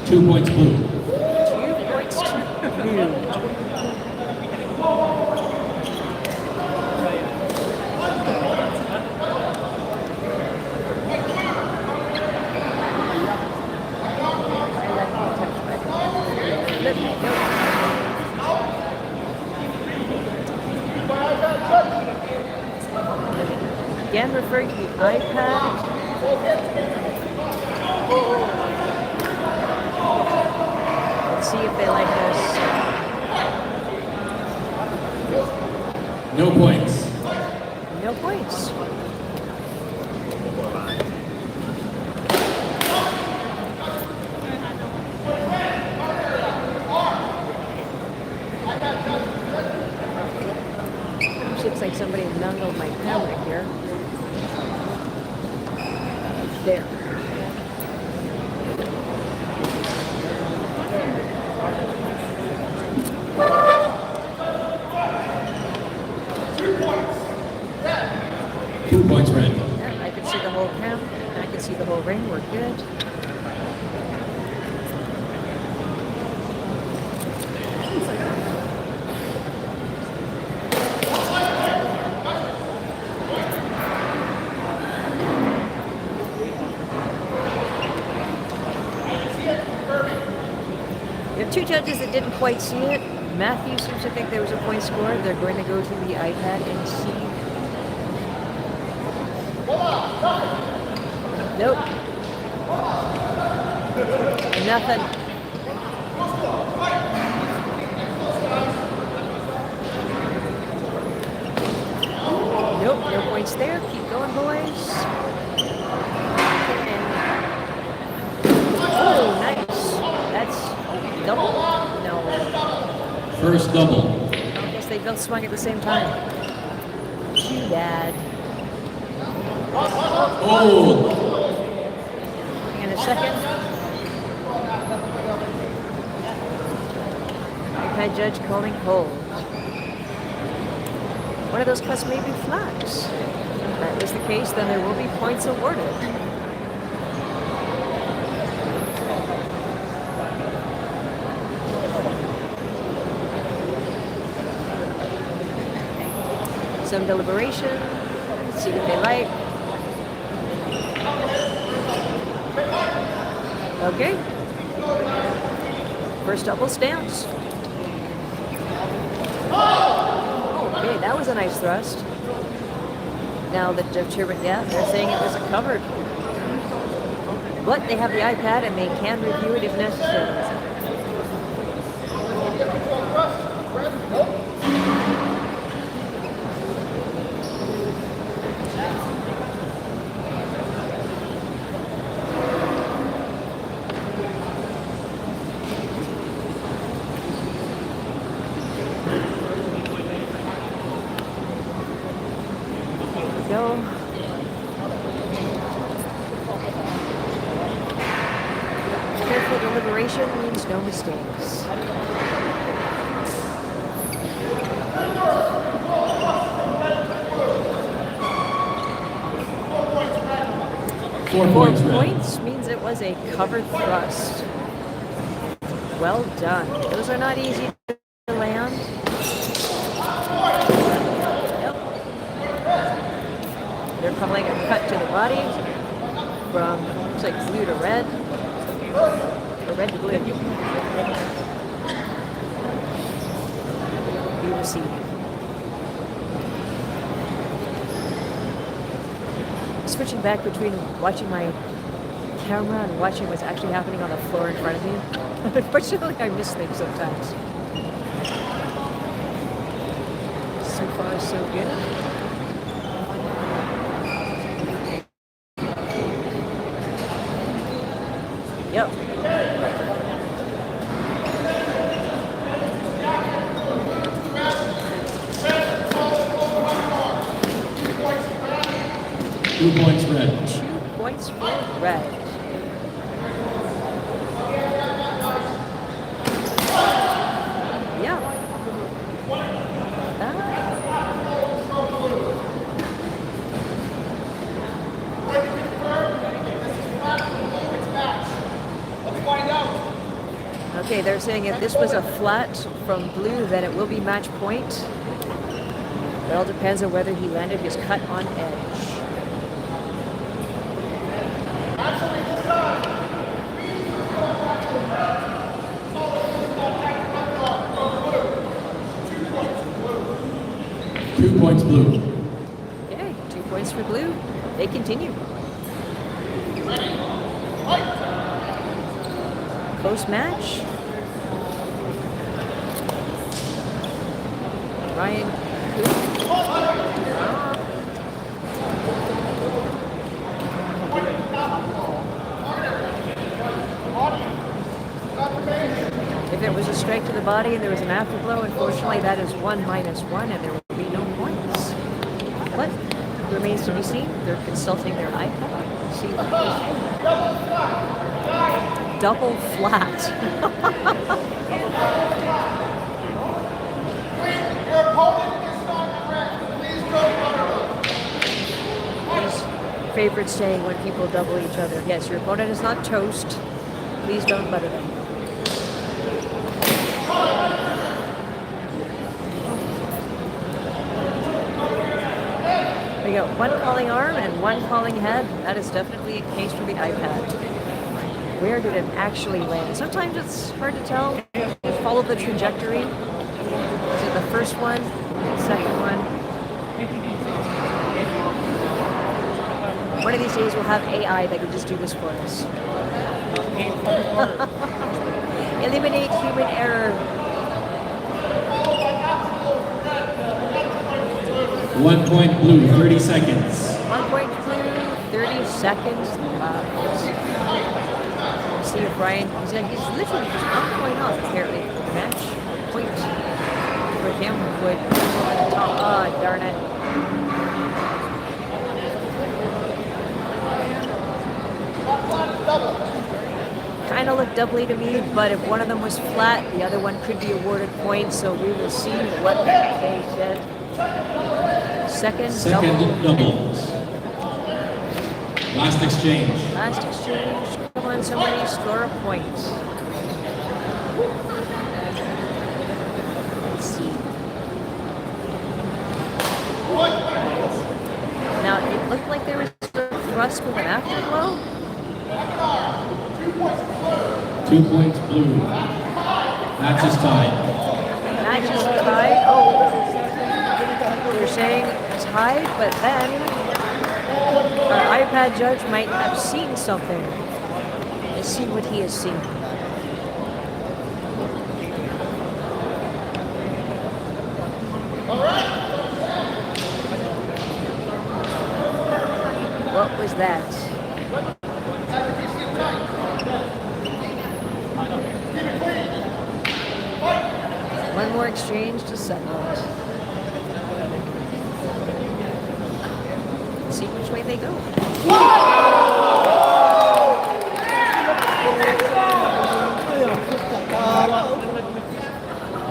2 points blue. 2 points to blue. Again, referring to the iPad. Let's see if they like this. No points. No points. Looks like somebody nungled my camera here. There. Two points red. Yeah, I can see the whole camp. I can see the whole ring. We're good. We have two judges that didn't quite see it. Matthew seems to think there was a point scored. They're going to go to the iPad and see. Nope. Nothing. Nope, no points there. Keep going, boys. Oh, nice. That's double. No. First double. I guess they both swung at the same time. Too bad. Oh! In a second. iPad judge calling hold. One of those cuts may be flags. If that is the case, then there will be points awarded. Some deliberation. See what they like. Okay. First double stance. Okay, that was a nice thrust. Now the chairman, yeah, they're saying it was a covered. But they have the iPad and they can review it if necessary. Careful deliberation means no mistakes. Four points means it was a covered thrust. Well done. Those are not easy to land. Yep. They're calling a cut to the body from, looks like blue to red. Or red to blue. We will see. Switching back between watching my camera and watching what's actually happening on the floor in front of me. Unfortunately, I miss things sometimes. So far, so good. Yep. Two points red. 2 points for red. Yeah. Let's find out. Okay, they're saying if this was a flat from blue, then it will be match point. It all depends on whether he landed his cut on edge. 2 points blue. Okay, 2 points for blue. They continue. Close match. Ryan. If it was a strike to the body and there was an afterblow, unfortunately that is 1 minus 1 and there will be no points. But remains to be seen. They're consulting their iPad. See what double flat. His favorite saying when people double each other. Yes, your opponent is not toast. Please don't butter them. We got one calling arm and one calling head. That is definitely a case for the iPad. Where did it actually land? Sometimes it's hard to tell. Just follow the trajectory. Is it the first one? Second one? One of these days we'll have AI that can just do this for us. Eliminate human error. 1 point blue, 30 seconds. 1 point blue, 30 seconds left. See if Ryan, he's literally just 1 point off apparently for the match. Point for him would, oh darn it. Kind of looked doubly to me, but if one of them was flat, the other one could be awarded points, so we will see what they said. Second double. Last exchange. Last exchange. Come on, somebody score a point. Let's see. Now, it looked like there was a thrust with an afterglow. 2 points blue. Match is tied. Match is tied. Oh, they're saying tied, but then our iPad judge might have seen something. Let's see what he has seen. What was that? One more exchange to settle it. Let's see which way they go.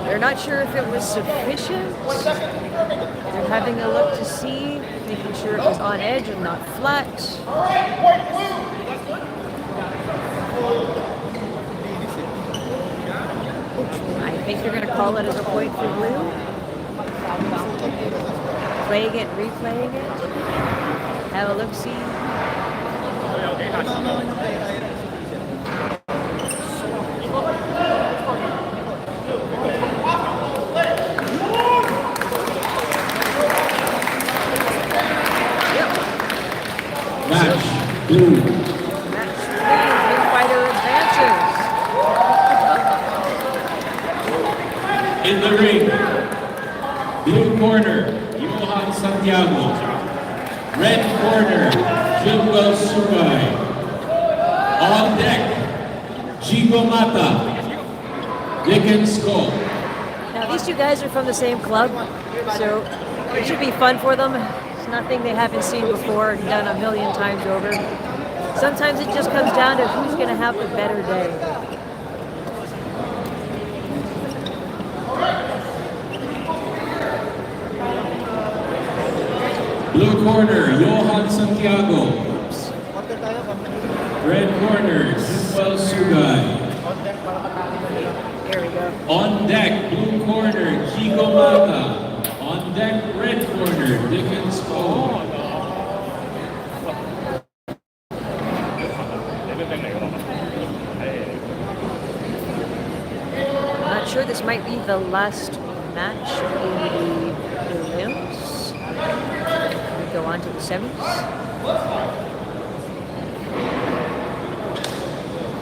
They're not sure if it was sufficient. They're having a look to see, making sure it was on edge and not flat. I think they're going to call it as a point for blue. Playing it, replaying it. Have a look-see. Match blue. Match blue. Blue fighter advances. In the ring, blue corner, Johan Santiago. Red corner, Jumbo Sugay. On deck, Jigo Mata, Dickensko. Now, these two guys are from the same club, so it should be fun for them. It's nothing they haven't seen before, done a million times over. Sometimes it just comes down to who's going to have the better day. Blue corner, Johan Santiago. Red corner, Jumbo Sugay. There we go. On deck, blue corner, Chico Mata. On deck, red corner, Dickens Cole. Not sure, this might be the last match in the prelims. We go on to the semis.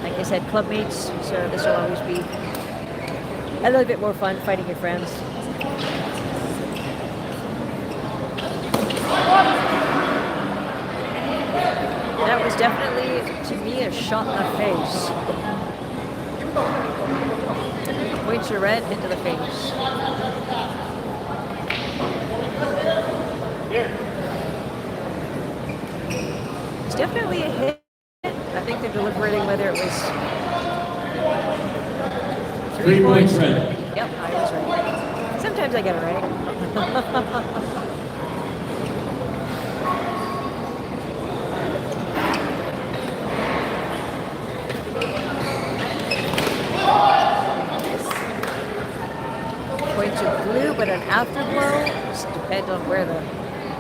Like I said, clubmates, so this will always be a little bit more fun fighting your friends. That was definitely, to me, a shot in the face. Points are red, hit to the face. It's definitely a hit. I think they're deliberating whether it was 3 points red. Yep, I was right. Sometimes I get it right. Point to blue, but an afterglow. Just depends on where the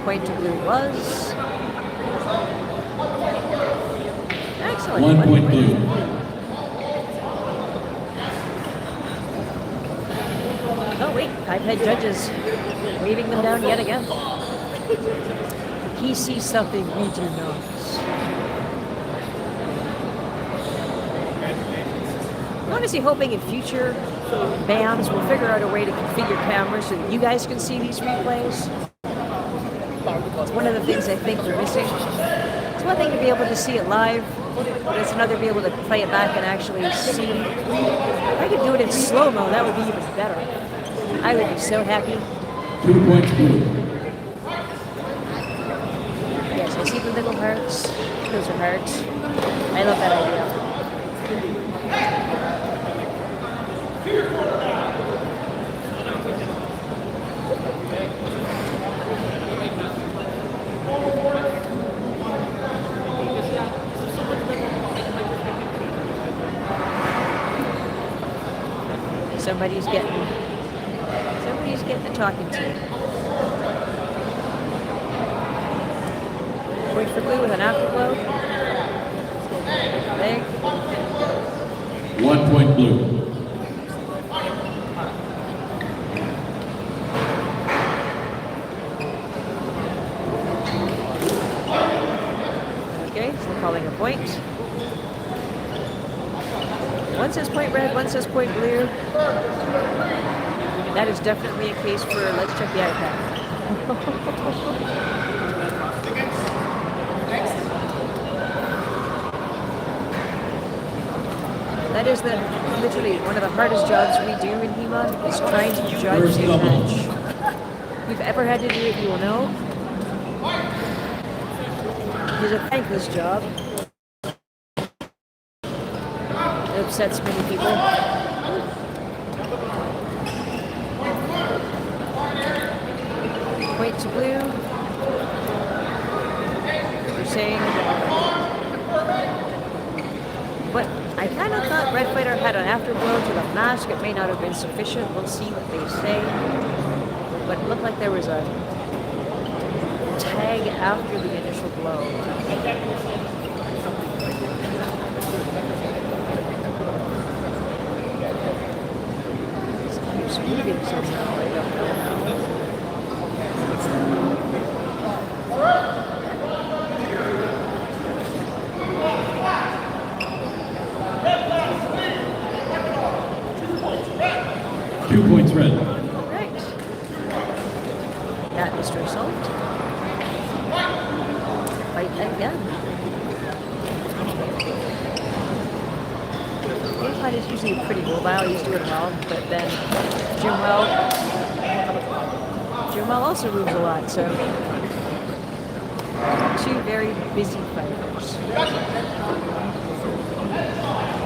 point to blue was. Excellent. 1 point blue. Oh wait, I've had judges waving them down yet again. He sees something we do not. I'm honestly hoping in future bands will figure out a way to configure cameras so that you guys can see these replays. It's one of the things I think we're missing. It's one thing to be able to see it live, but it's another to be able to play it back and actually see. If I could do it in slow-mo, that would be even better. I would be so happy. 2 points blue. Yes, I see the little hearts. Those are hearts. I love that idea. Somebody's getting the talking to. Point for blue with an afterglow. Leg. 1 point blue. Okay, so calling a point. One says point red, one says point blue. That is definitely a case for let's check the iPad. That is literally one of the hardest jobs we do in HEMA is trying to judge First a double. match. If you've ever had to do it, you will know. It is a thankless job. It upsets many people. Point to blue. We're saying, but I kind of thought Red Fighter had an afterglow to the mask. It may not have been sufficient. We'll see what they say. But it looked like there was a tag after the initial blow. It keeps moving somehow. I don't know how. 2 points red. Right. That Mr. Assault. Fight again. Fight is usually pretty mobile. He's doing well, but then Jimwell also moves a lot, so two very busy fighters.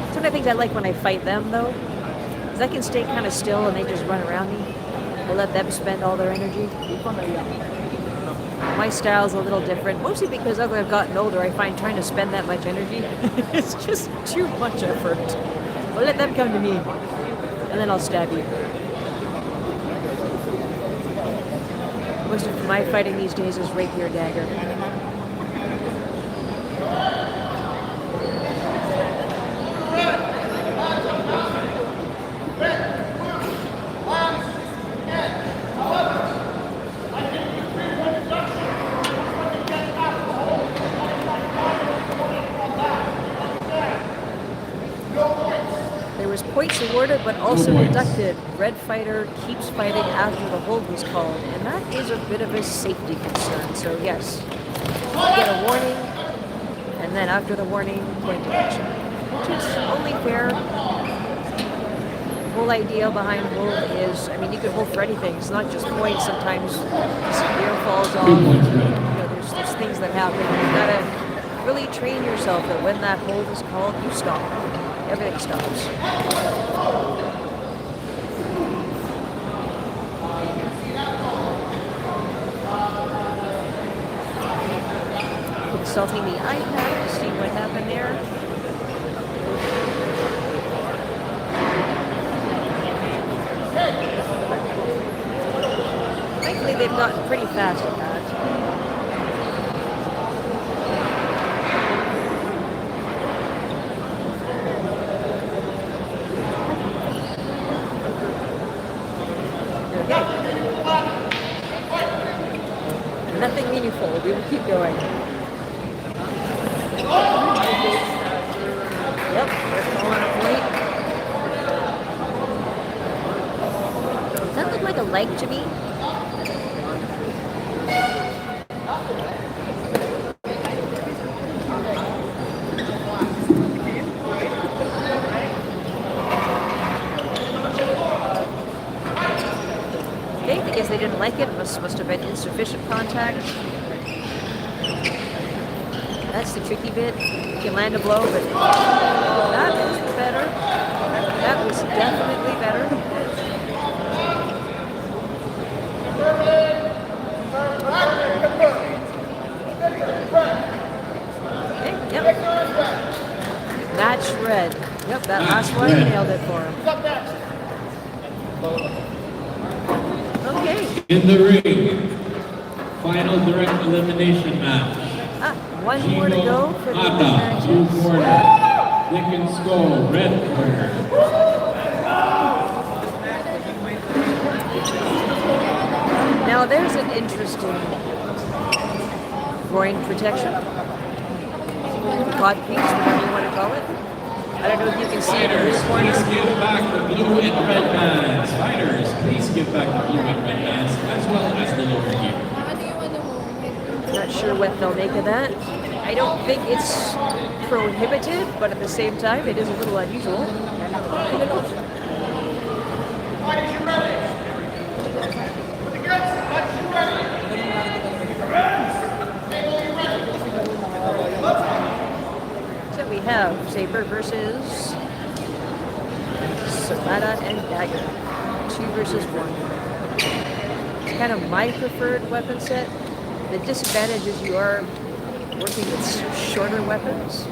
It's one of the things I like when I fight them, though. I can stay kind of still and they just run around me. I let them spend all their energy. My style's a little different, mostly because as I've gotten older, I find trying to spend that much energy, it's just too much effort. But let them come to me. and then I'll stab you. Most of my fighting these days is rapier dagger. There was points awarded, but also deducted. Red fighter keeps fighting after the hold was called, and that is a bit of a safety concern. So yes, you get a warning, and then after the warning, point deduction, which is only fair. The whole idea behind hold is, I mean, you can hold for anything. It's not just points. Sometimes gear falls off. There's things that happen. You've got to really train yourself that when that hold is called, you stop. Everything stops. Consulting the iPad to see what happened there. Thankfully, they've gotten pretty fast at that. Nothing meaningful. We will keep going. Yep, they're calling a point. Does that look like a leg to me? Okay, I guess they didn't like it. Must have been insufficient contact. That's the tricky bit. You can land a blow, but that was better. That was definitely better. Okay, yep. Match red. Yep, that last one nailed it for him. Okay. In the ring, final direct elimination match. One more to go for the matches. Blue corner, Dickens Skull, red corner. Now there's an interesting groin protection. Cod piece, whatever you want to call it. I don't know if you can see it in this corner. Please give back the blue and red bands. Fighters, please give back the blue and red bands, as well as the lower gear. Not sure what they'll make of that. I don't think it's prohibited, but at the same time, it is a little unusual. So we have Saber versus Sonata and Dagger. 2 versus 1. It's kind of my preferred weapon set. The disadvantage is you are working with shorter weapons,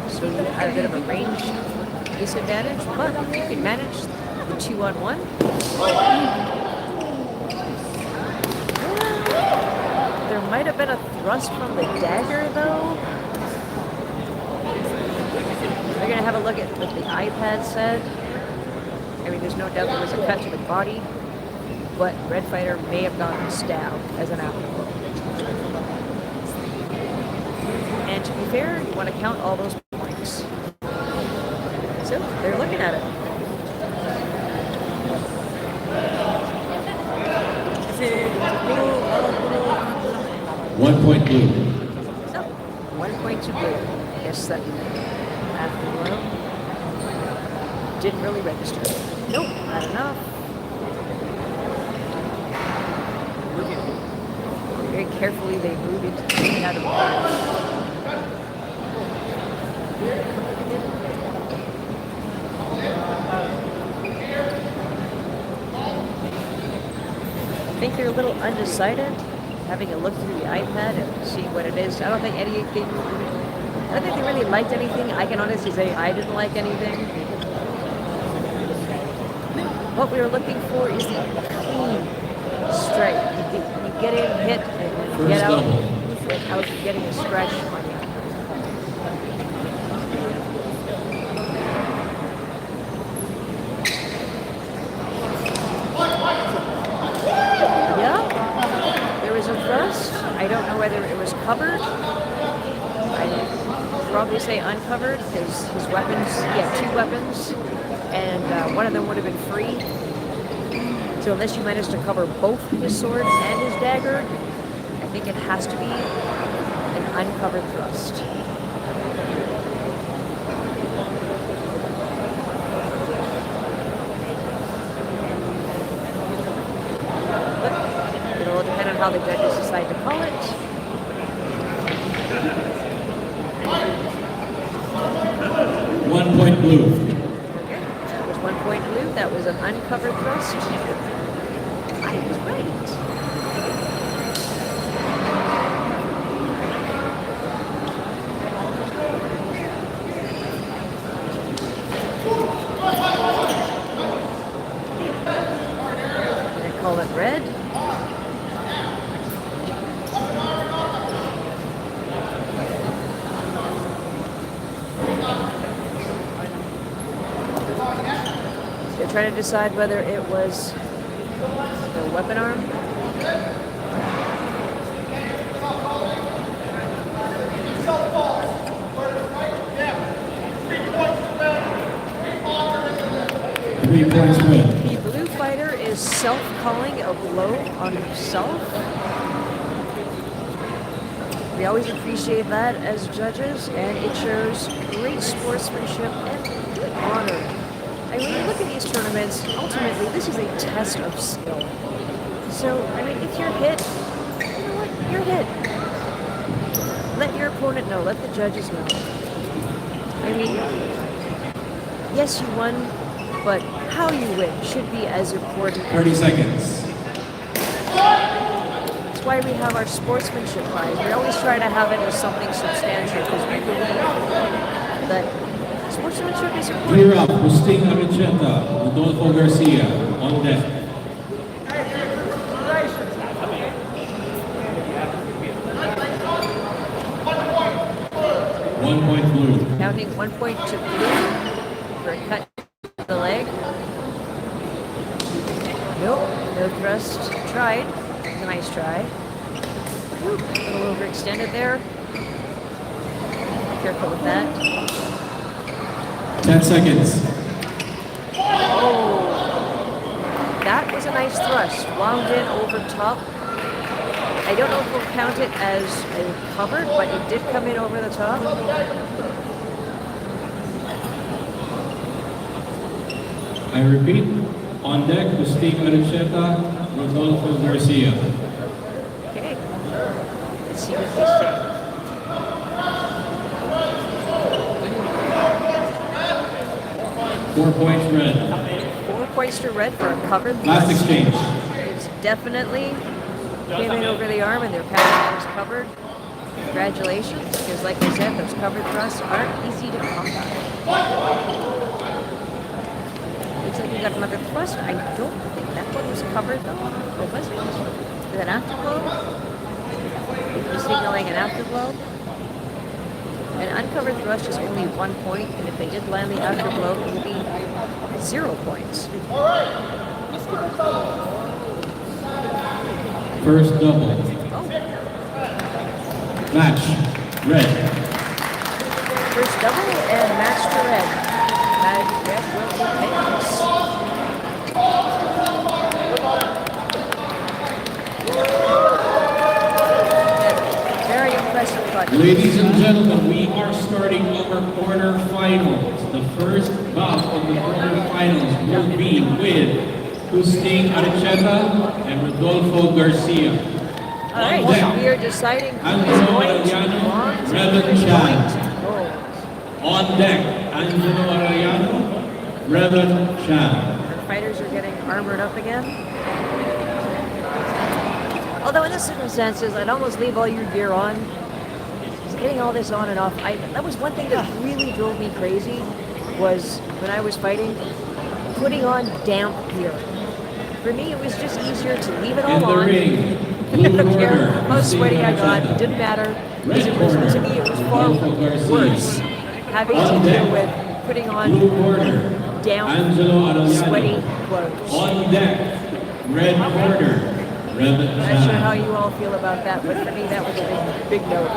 so you have a bit of a range disadvantage, but if you can manage the 2-on-1. There might have been a thrust from the dagger, though. We're going to have a look at what the iPad said. I mean, there's no doubt there was a cut to the body, but Red Fighter may have gotten stabbed as an afterthought. And to be fair, you want to count all those points. So they're looking at it. 1 point blue. So 1 point to blue. I guess that afterglow didn't really register. Nope, not enough. Very carefully they move into the out of the I think they're a little undecided, having a look through the iPad and seeing what it is. I don't think they really liked anything. I can honestly say I didn't like anything. What we are looking for is the clean strike. You get in, hit, and you get First out double. without getting a scratch on you. Yeah, there was a thrust. I don't know whether it was covered. I'd probably say uncovered because his weapons, he had two weapons, and one of them would have been free. So unless you manage to cover both his sword and his dagger, I think it has to be an uncovered thrust. But it'll depend on how the judges decide to call it. 1 point blue. Okay, that was 1 point blue. That was an uncovered thrust. I was right. They call it red. They're trying to decide whether it was the weapon arm. Three points win. The blue fighter is self-calling a blow on himself. We always appreciate that as judges, and it shows great sportsmanship and good honor. I mean, when you look at these tournaments, ultimately, this is a test of skill. So, I mean, if you're hit, you know what? You're hit. Let your opponent know. Let the judges know. I mean, yes, you won, but how you win should be as important. 30 seconds. That's why we have our sportsmanship prize. We always try to have it as something substantial because we believe that sportsmanship is important. Clear up. Agustin Aracheta, Rodolfo Garcia on deck. One point blue. Counting 1 point to blue for a cut to the leg. Nope, no thrust. Tried. It's a nice try. Whew, a little overextended there. Careful with that. 10 seconds. Oh, that was a nice thrust. Wound in over top. I don't know if we'll count it as a covered, but it did come in over the top. I repeat, on deck, Agustin Aracheta, Rodolfo Garcia. Okay. Let's see what they say. 4 points red. 4 points to red for a covered Last thrust. exchange. It's definitely came in over the arm and they're counting as covered. Congratulations, because like I said, those covered thrusts aren't easy to come by. Looks like we got another thrust. I don't think that one was covered though. Or was it? With an afterglow? We're signaling an afterglow. An uncovered thrust is only 1 point, and if they did land the afterglow, it would be 0 points. First double. Oh, Match. Red. first double and match to red. Red will be payoffs. Very impressive cut. Ladies and gentlemen, we are starting our quarterfinals. The first bout of the quarterfinals will be with Agustin Aracheta and Rodolfo Garcia. All right, On deck, we are deciding who is Angelo going to Arellano, bronze and who Revan is Chan. going to gold. On deck, Angelo Arellano, Revan Chan. Our fighters are getting armored up again. Although in the circumstances, I'd almost leave all your gear on. Just getting all this on and off. That was one thing that really drove me crazy was when I was fighting. putting on damp gear. For me, it was just easier to leave it In all the on. ring, I blue don't care corner, how sweaty I got. Hussein It didn't matter. Red Because it was, corner, to me, it was far Rodolfo Garcia. worse having to deal with putting on Blue corner, damp, Angelo Arellano. sweaty clothes. On deck, red corner, Revan Not sure how Chan. you all feel about that, but for me, that was a big note.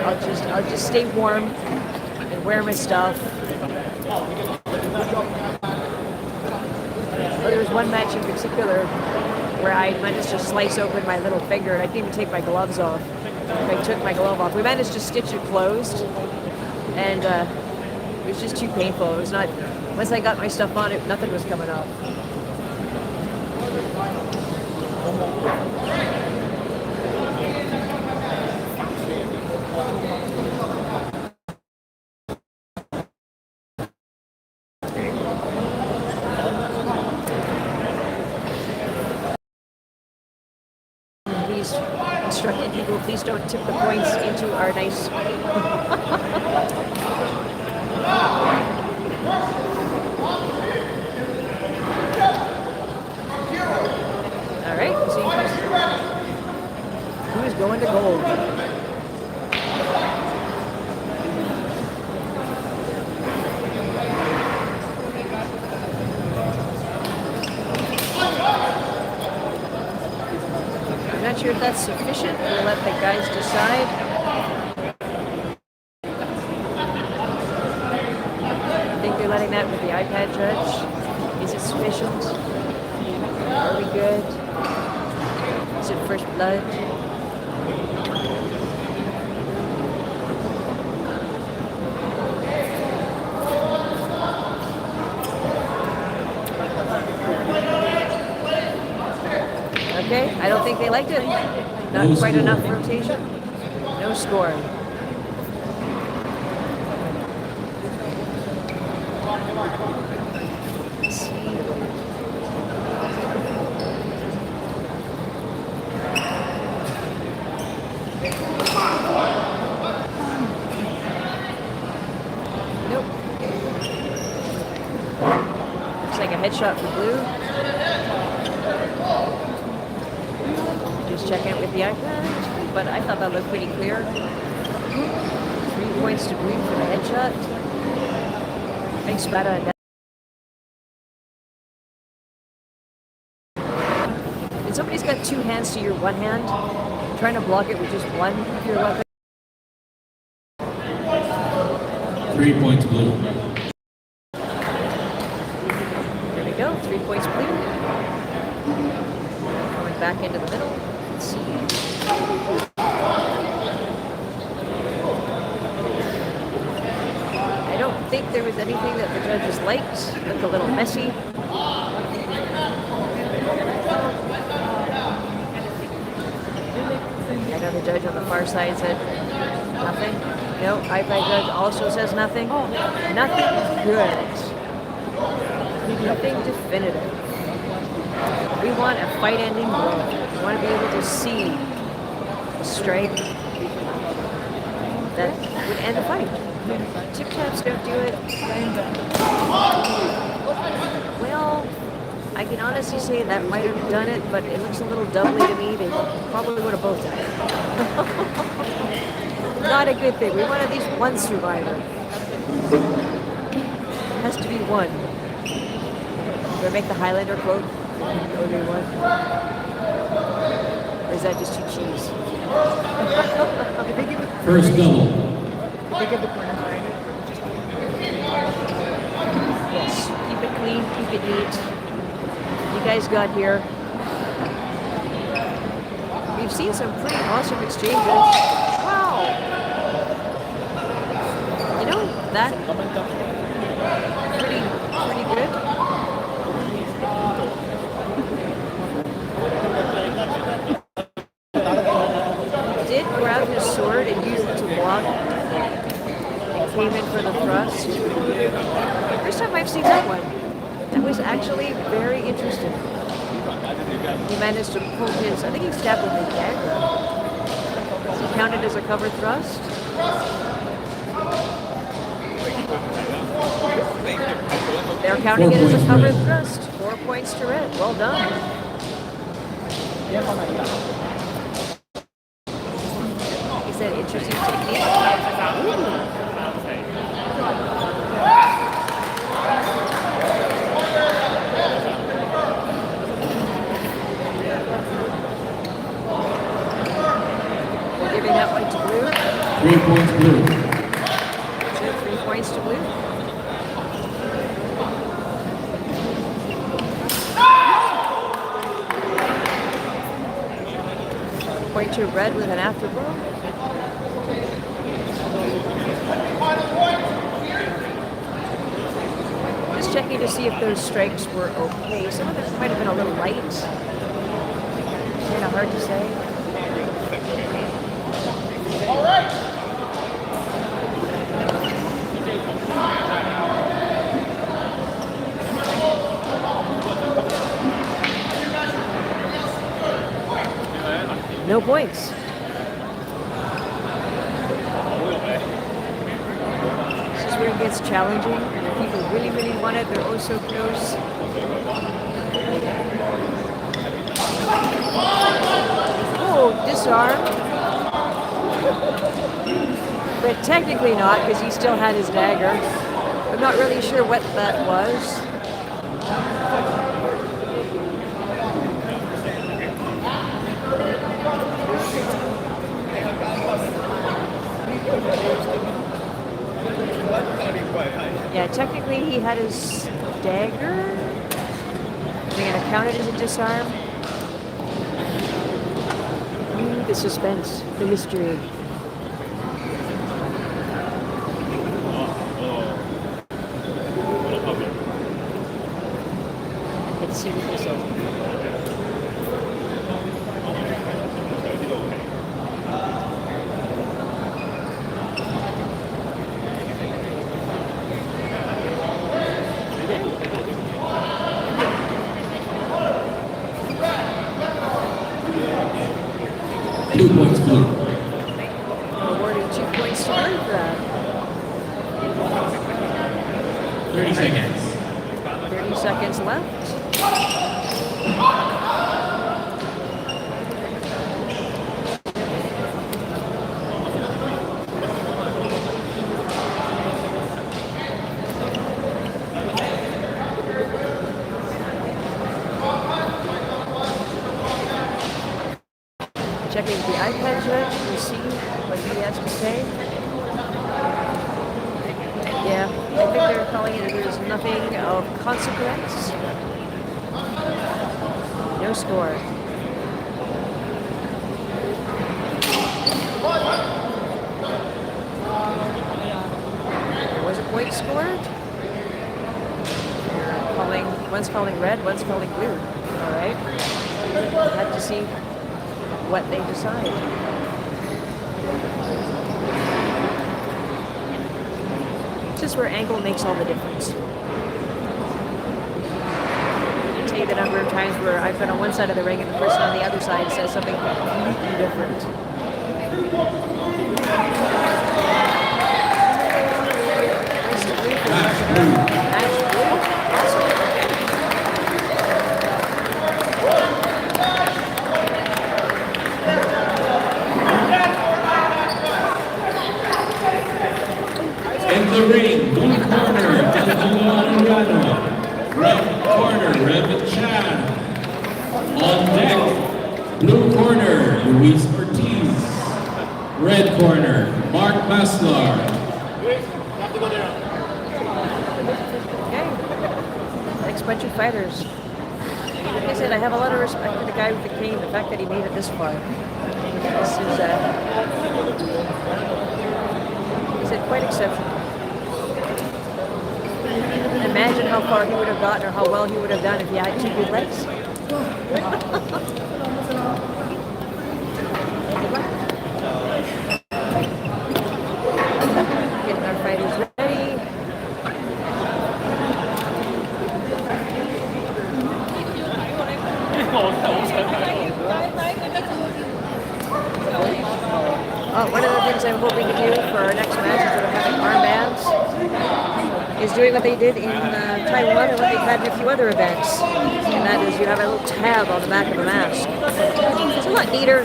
I'll just stay warm and wear my stuff. Oh, there was one match in particular where I managed to slice open my little finger, and I didn't even take my gloves off. I took my glove off. We managed to stitch it closed, and it was just too painful. It was not. Once I got my stuff on it, nothing was coming off. Please instructing people, please don't tip the points into our nice. All right, so who's going to gold? I'm not sure if that's sufficient. We'll let the guys decide. I think they're letting that with the iPad judge. Is it sufficient? Are we good? Is it first blood? Okay, I don't think they liked it. Not No quite score. enough rotation. No score. Let's see. Nope. Looks like a headshot for blue. Just checking it with the iPad, but I thought that looked pretty clear. 3 points to blue for the headshot. Thanks, Spada. And somebody's got 2 hands to your 1 hand, trying to block it with just one of your weapon. 3 points blue. There we go, 3 points blue. Going back into the middle. Let's see. I don't think there was anything that the judges liked. Looked a little messy. I know the judge on the far side said nothing. No, iPad judge also says nothing. Nothing good. Nothing definitive. We want a fight-ending blow. We want to be able to see a strike that would end the fight. Tip taps don't do it. Well, I can honestly say that might have done it, but it looks a little doubly to me. They probably would have both done it. Not a good thing. We want at least one survivor. It has to be one. Do I make the Highlander quote? Only one. Or is that just too cheese? First double. Yes. Keep it clean, keep it neat. You guys got here. We've seen some pretty awesome exchanges. Wow. You know, that pretty good. Did grab his sword and use it to block and came in for the thrust. First time I've seen that one. That was actually very interesting. He managed to pull his, I think he stabbed with his dagger. Is he counted as a cover thrust? They're counting 4 it as a points, covered Red. thrust. 4 points to Red. Well done. He said interesting technique. We're giving that one to Blue. 3 points, Blue. That's it, 3 points to Blue. Point to Red with an afterblow. Just checking to see if those strikes were okay. Some of them might have been a little light. Kind of hard to say. All right. No points. This is where it gets challenging. If people really, really want it, they're oh so close. Oh, disarm. But technically not, because he still had his dagger. I'm not really sure what that was. Yeah, technically he had his dagger. Are they going to count it as a disarm? Ooh, the suspense, the mystery. Let's see what this is. 2 points, Blue. Awarding 2 points to Blue for that. 30 seconds. 30 seconds left. Checking the iPad judge to see what he has to say. Yeah, I think they're calling it there's nothing of consequence. No score. There was a point scored. They're calling, one's calling red, one's calling blue. All right. We'll have to see what they decide. This is where angle makes all the difference. I can tell you the number of times where I've been on one side of the ring and the person on the other side says something completely different. Match blue. Awesome. In the ring, blue corner, red corner, Red Chad. On deck, blue corner, Luis Ortiz. Red corner, Mark Maslar. Okay. Next bunch of fighters. Like I said, I have a lot of respect for the guy with the cane, the fact that he made it this far. This is quite exceptional. Imagine how far he would have gotten or how well he would have done if he had 2 good legs. Getting our fighters ready. One of the things I'm hoping to do for our next match, instead of having armbands, is doing what they did in Taiwan and what they've had in a few other events. And that is you have a little tab on the back of the mask. It's a lot neater,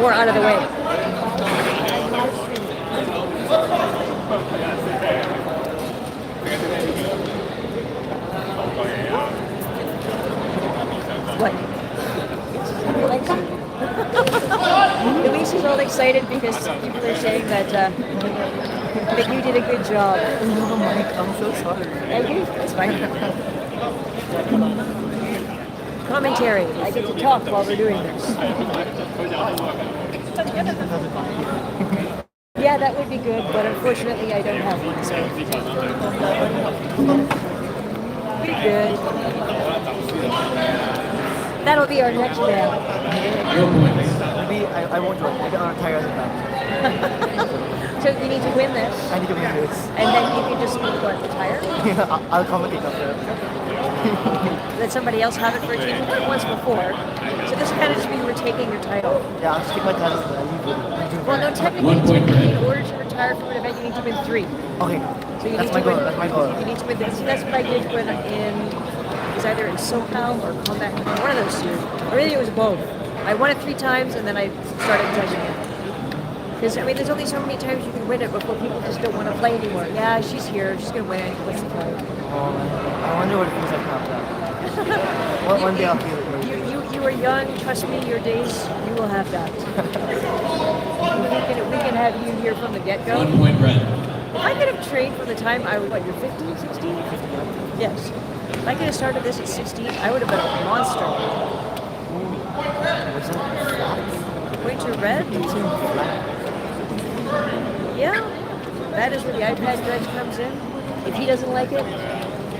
more out of the way. What? Luis is all excited because people are saying that you did a good job. No, Mike, I'm so sorry. Okay, that's fine. Commentary. I get to talk while we're doing this. Yeah, that would be good, but unfortunately I don't have one, so. Pretty good. That'll be our next round. Maybe I won't join. Maybe I'll retire as a fan. So you need to win this, I need to win this. and then you can just retire. I'll commentate after. Let somebody else have it for a team. You've won it once before, so this kind of just means we're taking your title. Yeah, I'll just take my title and I'll leave it. Well, no, technically, in order to retire from an event, you need to win 3. Okay, So you that's need my to goal. win. That's my goal. You need to win this. That's what I did when it was either in SoCal or Combat Con, one of those two. Or maybe it was both. I won it 3 times and then I started judging it. Because, I mean, there's only so many times you can win it before people just don't want to play anymore. Yeah, she's here. She's going to win. What's the point? I wonder what it feels like to have that. One day I'll feel it. You are young. Trust me, your days, you will have that. we can have you here from the get-go. 1 point red. If I could have trained from the time I was, what, you're 15, 16? Yes. If I could have started this at 16, I would have been a monster. What's that? Winter red? Yeah. That is where the iPad judge comes in. If he doesn't like it,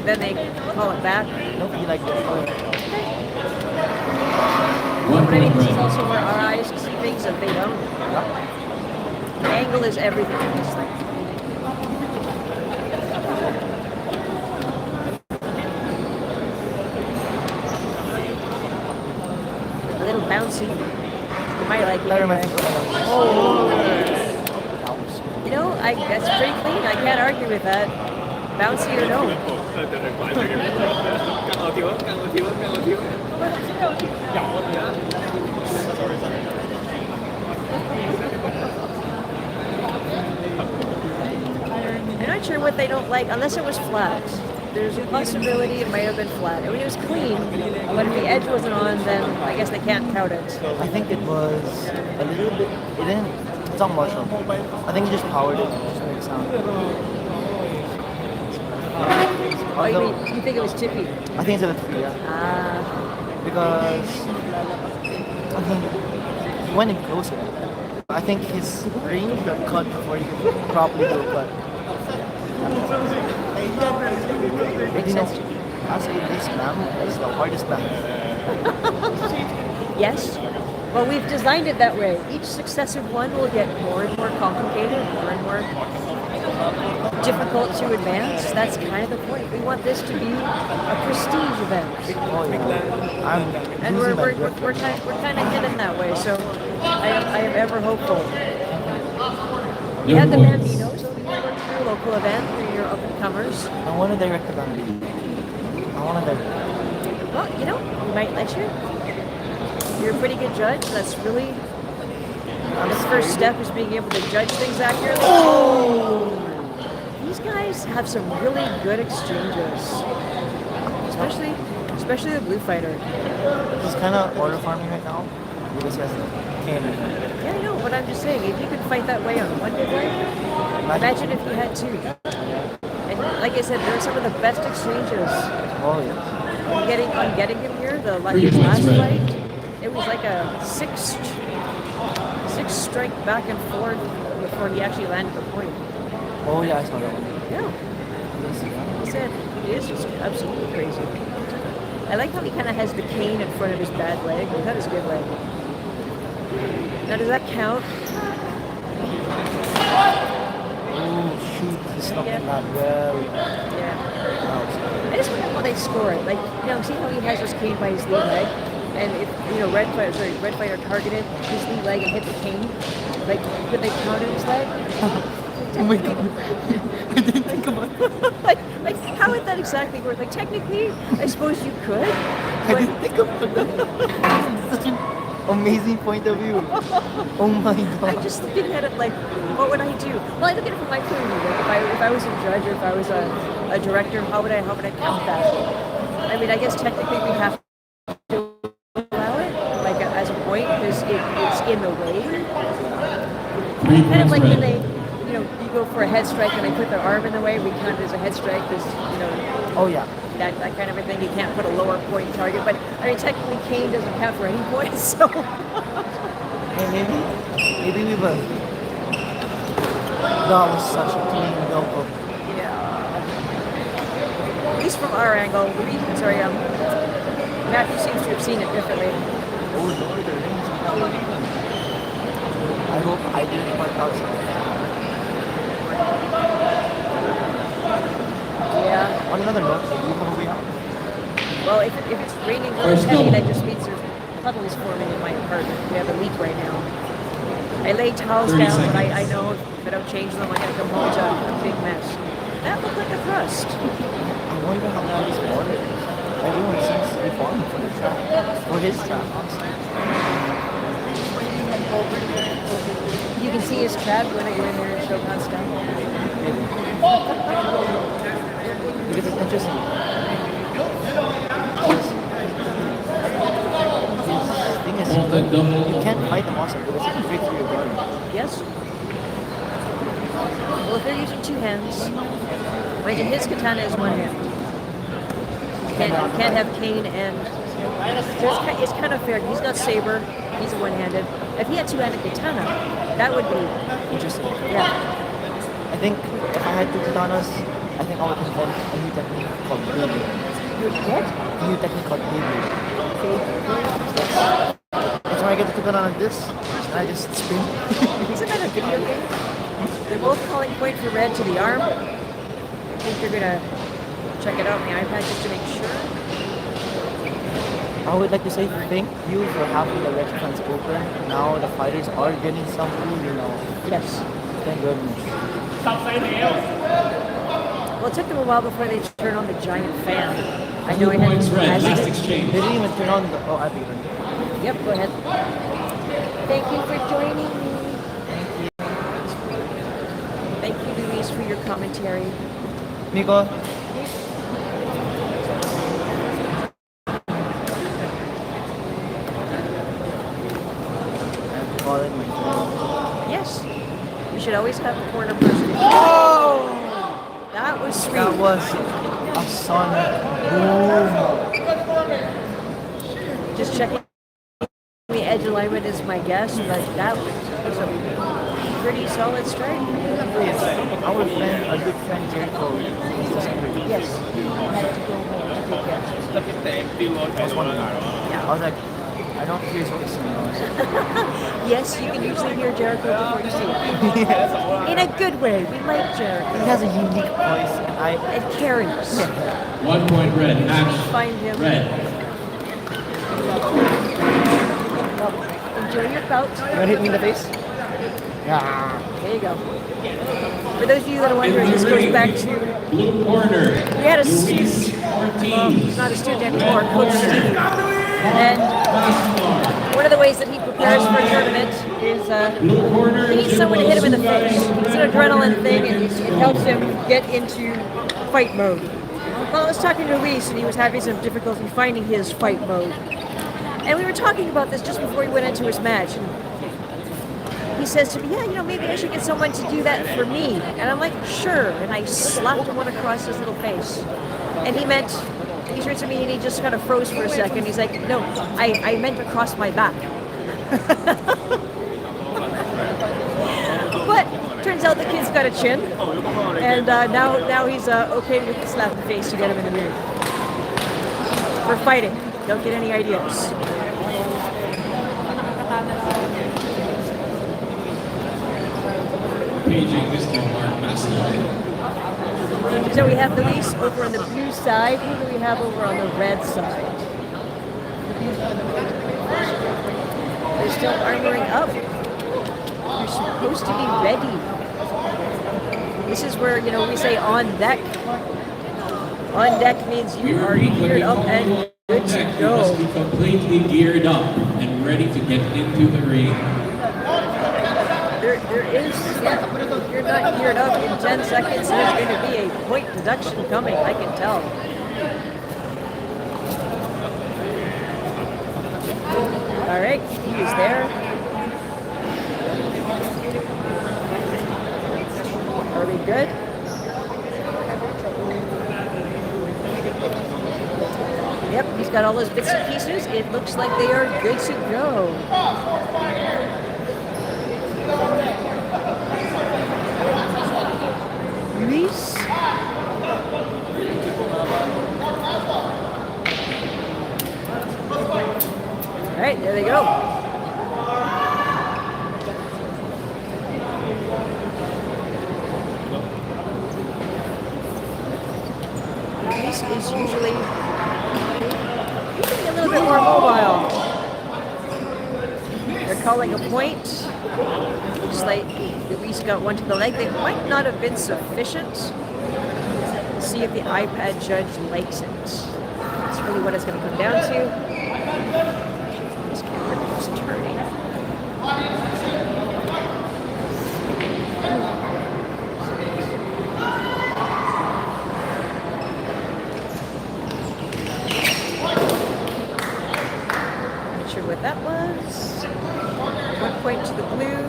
then they call it back. Nope, you like this. One But I mean, point this is red. also where our eyes see things that they don't. The angle is everything in this thing. A little bouncy. You might like it. That reminds Anyway. me. Oh. You know, that's pretty clean. I can't argue with that. Bouncy or no. I'm not sure what they don't like, unless it was flat. There's a possibility it might have been flat. I mean, it was clean, but if the edge wasn't on, then I guess they can't count it. I think it was a little bit. It didn't. It's not much. I think it just powered it. Just to make a sound. Oh, you think it was tippy? I think it's a 3, yeah. Ah, Because I think he went in closer. I think his range got cut before he could properly do a cut. But you know, as a this map is the hardest map. yes. Well, we've designed it that way. Each successive one will get more and more complicated, more and more difficult to advance. That's kind of the point. We want this to be a prestige event. Oh yeah. And we're kind of heading that way, so I am ever hopeful. You have the Bambinos over here work through a local event for your up-and-comers. I want to direct the Bambi. I want to direct. Well, you know, we might let you. You're a pretty good judge. That's really the first step is being able to judge things accurately. Oh! These guys have some really good exchanges, especially the blue fighter. He's kind of order farming right now because he has candy. Yeah, I know, but I'm just saying, if you could fight that way on one good leg, imagine if you had 2. And like I said, there are some of the best exchanges. Oh yeah. On getting him here, his 3 points last red. fight, it was like a 6 strike back and forth before he actually landed the point. Oh yeah, I saw that one. Yeah. He said it is just absolutely crazy. I like how he kind of has the cane in front of his bad leg. That is a good leg. Now, does that count? Oh shoot, he's not Yeah. that well. Yeah. I just wonder how they score it. Like, see how he has his cane by his lead leg? And if, Red Fighter targeted his lead leg and hit the cane, like, could they count his leg? Oh my god. I didn't think about that. like, how would that exactly work? Like, technically, I suppose you could, I but didn't think of that. Such an amazing point of view. Oh my I'm god. just looking at it like, what would I do? Well, I look at it from my point of view. Like, if I was a judge or if I was a director, how would I count that? I mean, I guess technically we have to allow it, like as a point, because it's in the way. Kind of like when they, you go for a head strike and they put their arm in the way, we count it as a head strike because, Oh yeah. that kind of a thing. You can't put a lower point target. But, I mean, technically Kane doesn't count for any points, so. Hey, maybe we will. That was such a clean go. Yeah. At least from our angle, Matthew seems to have seen it differently. Oh Lord, the rings are not even. I hope I didn't work out something. Yeah. On another note, do you know who we are? Well, if it's raining really First heavy, goal. that just means there's puddles forming in my apartment. We have a leak right now. I lay towels 30 down, but I seconds. know if I don't change them, I'm going to come home to a big mess. That looked like a crust. I wonder how loud this water is. Everyone seems to be falling for the trap. For his trap, honestly. You can see his trap when I go in there and show God's stuff. Maybe. Because it's interesting. His thing is, you can't fight the monster because it can break through your guard. Yes? Well, if they're using two hands, mind you, his katana is one hand. Can't have cane and... So it's kind of fair. He's got saber. He's one-handed. If he had two-handed katana, that would be... Interesting. Yeah. I think if I had two katanas, I think I would invent a new technique called baby. You would get? A new technique called baby. That's when I get the katana like this, and I just spin. Isn't that a video game? They're both calling point for red to the arm. I think they're going to check it out on the iPad just to make sure. I would like to say thank you for having the red fans open. Now the fighters are getting some food, Yes. Thank goodness. Well, it took them a while before they turned on the giant fan. I know 2 I had points red, as last it- exchange. They didn't even turn on the. Oh, I think it. Yep, go ahead. Thank you for joining me. Thank you, Luis, for your commentary. Miko. I'm calling my phone. Yes, we should always have a corner person. Oh! That was sweet. That was a sonic boom. Just checking the edge alignment is my guess, but that was a pretty solid strike. Our friend, a good friend Jericho, is disagreeing. Yes, I had to go home to take care. I was wondering. I was like, I don't hear his voice anymore. Yes, you can usually hear Jericho before you see him. In a good way. We like Jericho. He has a unique voice, and It carries. 1 point red, match Find him. red. Well, enjoy your bout. You wanna hit me in the face? Yeah. There you go. For those of you that are wondering, this goes back to Blue corner. we had a Luis student. Well, Ortiz. he's not a student anymore, Coach Steve. And one of the ways that he prepares for a tournament is Blue corner. he needs someone to hit him in the face. It's an adrenaline thing, and it helps him get into fight mode. Well, I was talking to Luis, and he was having some difficulty finding his fight mode. And we were talking about this just before he went into his match. And he says to me, yeah, maybe I should get someone to do that for me. And I'm like, sure. And I slapped him one across his little face. And he turned to me and he just kind of froze for a second. He's like, no, I meant across my back. But turns out the kid's got a chin. And now he's okay with the slap in the face to get him in the mood. For fighting. Don't get any ideas. Paging this one, Mark Massey. So we have Luis over on the blue side. Who do we have over on the red side? They're still armoring up. You're supposed to be ready. This is where, you know, we say on deck. On deck means you are geared up and good to You must go. be completely geared up and ready to get into the ring. There is, if you're not geared up in 10 seconds, there's going to be a point deduction coming, I can tell. All right, he is there. Are we good? Yep, he's got all those bits and pieces. It looks like they are good to go. Reese. All right, there they go. Reese is usually a little bit more mobile. They're calling a point. Looks like Luis got one to the leg. They might not have been sufficient. See if the iPad judge likes it. That's really what it's going to come down to. This camera keeps turning. Not sure what that was. 1 point to the blue.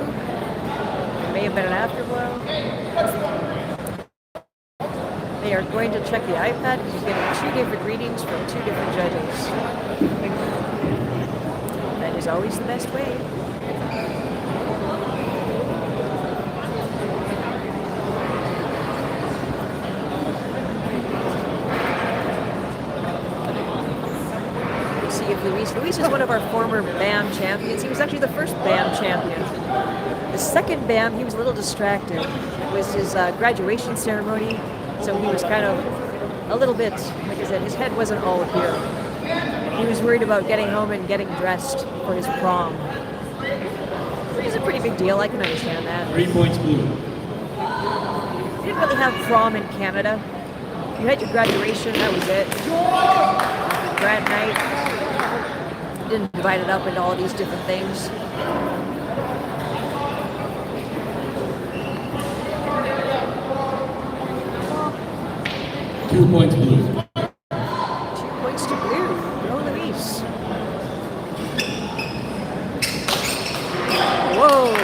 It may have been an afterblow. They are going to check the iPad because you're getting 2 different readings from 2 different judges. That is always the best way. Let's see if Luis is one of our former BAM champions. He was actually the first BAM champion. The second BAM, he was a little distracted. It was his graduation ceremony. So he was kind of a little bit, like I said, his head wasn't all here. He was worried about getting home and getting dressed for his prom. Which is a pretty big deal, I can understand that. 3 points blue. We didn't really have prom in Canada. You had your graduation, that was it. Grad night. Didn't divide it up into all these different things. Two points blue. 2 points to blue. Go Luis. Whoa.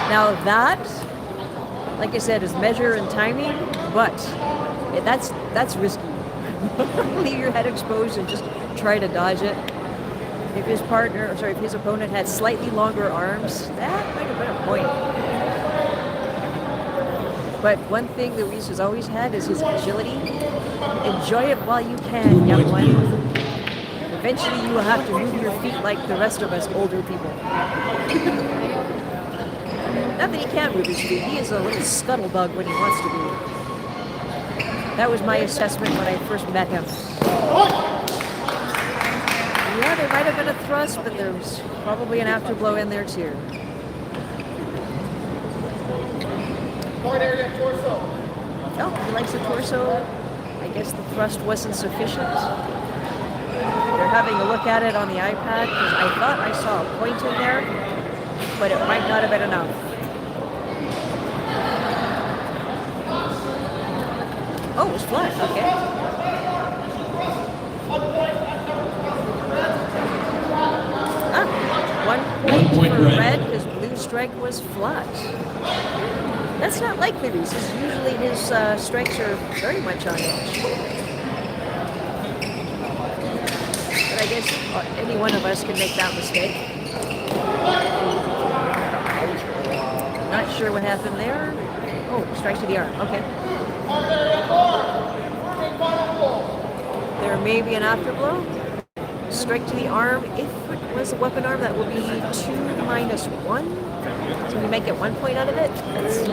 Now that, like I said, is measure and timing, but that's risky. Leave your head exposed and just try to dodge it. If his if his opponent had slightly longer arms, that might have been a point. But one thing that Luis has always had is his agility. Enjoy it while you can, young one. Eventually you will have to move your feet like the rest of us older people. Not that he can't move his feet. He is a little scuttlebug when he wants to be. That was my assessment when I first met him. Yeah, there might have been a thrust, but there was probably an afterblow in there too. Oh, he likes the torso. I guess the thrust wasn't sufficient. They're having a look at it on the iPad because I thought I saw a point in there, but it might not have been enough. Oh, it was flat. Okay. One point for red because blue strike was flat. That's not like Luis. Usually his strikes are very much on edge. But I guess any one of us can make that mistake. Not sure what happened there. Oh, strike to the arm. Okay. There may be an afterblow. Strike to the arm. If it was a weapon arm, that would be 2 minus 1. So we might get 1 point out of it. Let's see.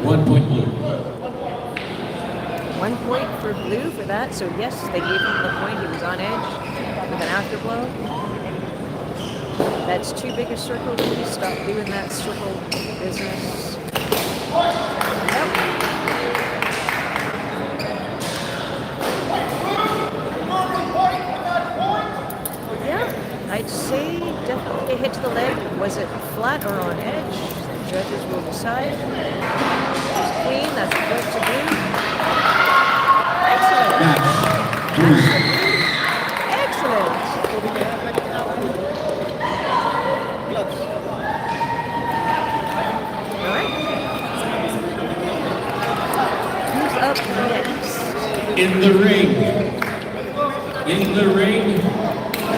One point blue. that. So yes, they gave him the point. He was on edge with an afterblow. That's too big a circle. Really stop doing that circle business. Yep. Yeah, I'd say definitely a hit to the leg. Was it flat or on edge? The judges will decide. It's clean. That's what to do. Excellent. Excellent. All right. Who's up next? In the ring,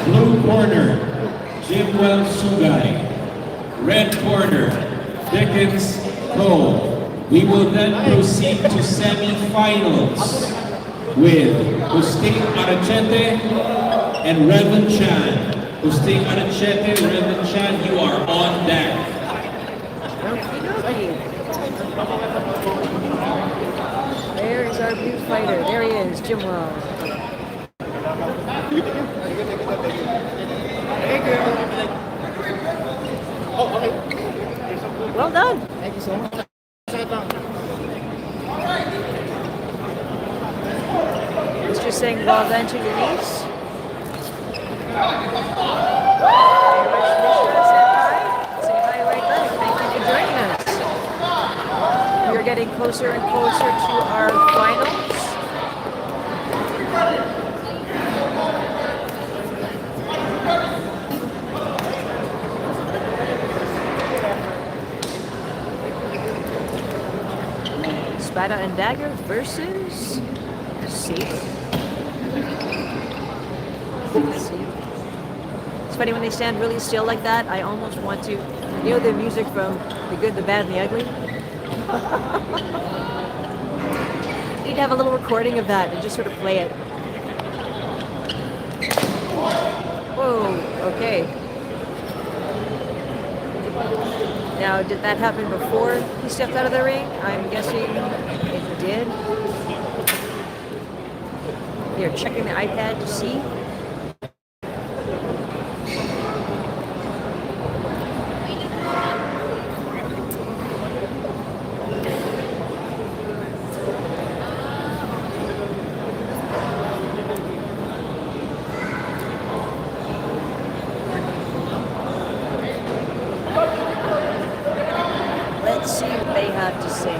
blue corner, Jimwell Sugay. Red corner, Dickens Cole. We will then proceed to semifinals with Hussein Arachete and Revan Chan. Hussein Arachete, Revan Chan, you are on deck. There is our blue fighter. There he is, Jimwell. Well done. Thank you so much. It's just saying well done to Denise. Say hi right back. Thank you for joining us. We are getting closer and closer to our finals. Spada and Dagger versus Saber. It's funny when they stand really still like that. I almost want to, you know, the music from The Good, the Bad, and the Ugly. You'd have a little recording of that and just sort of play it. Whoa. Okay. Now, did that happen before he stepped out of the ring? I'm guessing it did. Here, checking the iPad to see. Let's see what they have to say.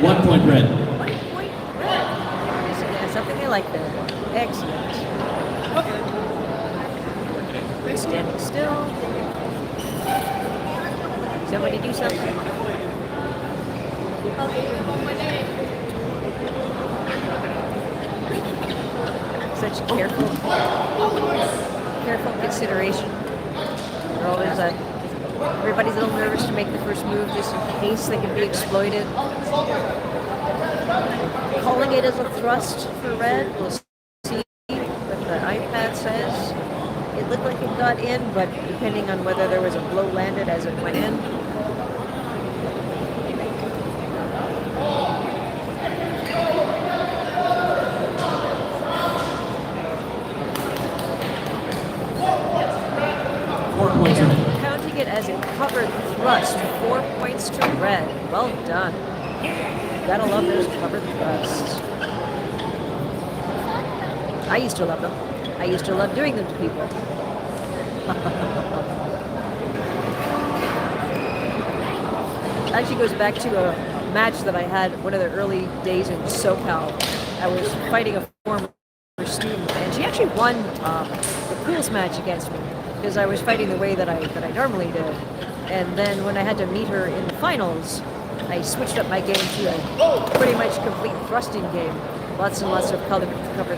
1 point red. 1 point red. That's something I like there. Excellent. Standing still. Somebody do something. Such careful consideration. They're always everybody's a little nervous to make the first move just in case they can be exploited. Calling it as a thrust for red. We'll see what the iPad says. It looked like it got in, but depending on whether there was a blow landed as it went in. Counting it as a covered thrust, 4 points to red. Well done. Gotta love those covered thrusts. I used to love them. I used to love doing them to people. Actually goes back to a match that I had one of the early days in SoCal. I was fighting a former student, and she actually won the pools match against me because I was fighting the way that I normally did. And then when I had to meet her in the finals, I switched up my game to a pretty much complete thrusting game. Lots and lots of covered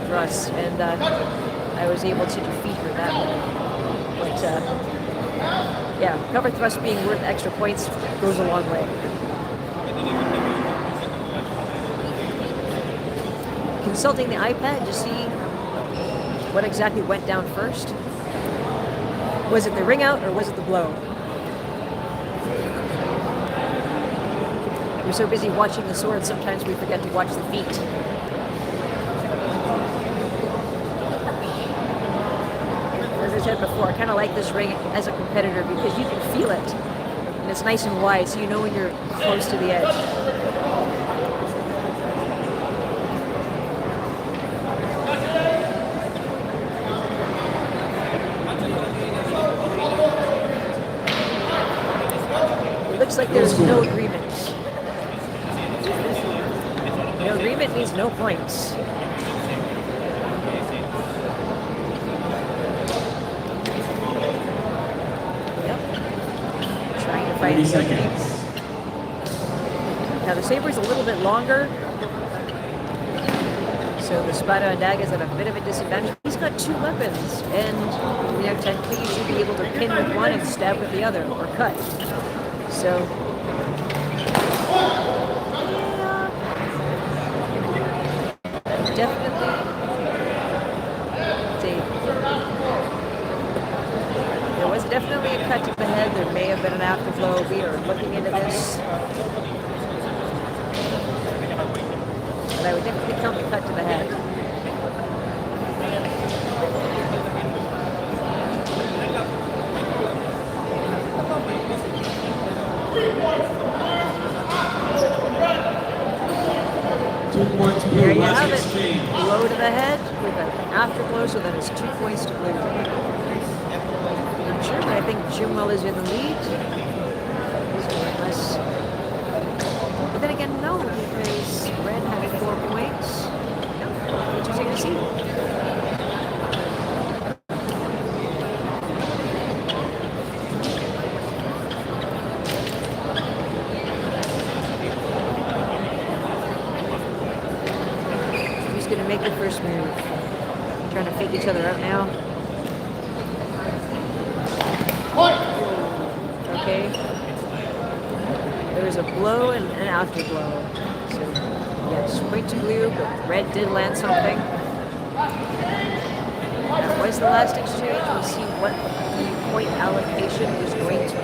thrusts, and I was able to defeat her that way. But yeah, covered thrust being worth extra points goes a long way. Consulting the iPad to see what exactly went down first. Was it the ring out or was it the blow? We're so busy watching the sword, sometimes we forget to watch the feet. said before, I kind of like this ring as a competitor because you can feel it. And it's nice and wide, so you know when you're close to the edge. It looks like there's no agreement. No agreement means no points. Trying to fight 30 the seconds. underneath. Now the saber's a little bit longer, so the Spada and Dagger's at a bit of a disadvantage. He's got two weapons, and technically you should be able to pin with one and stab with the other, or cut. So, yeah, definitely. There was definitely a cut to the head. There may have been an afterflow. We are looking into this. But I would definitely count the cut to the head. There you have it. Blow to the head with an afterblow, so that is 2 points to blue. German, I think Jimwell is in the lead. Unless, but then again, no, because Red had 4 points. No, interesting to see. Who's going to make the first move? Trying to fake each other out now. Okay. There was a blow and an afterblow. So, yes, point to blue, but red did land something. That was the last exchange. We'll see what the point allocation is going to be.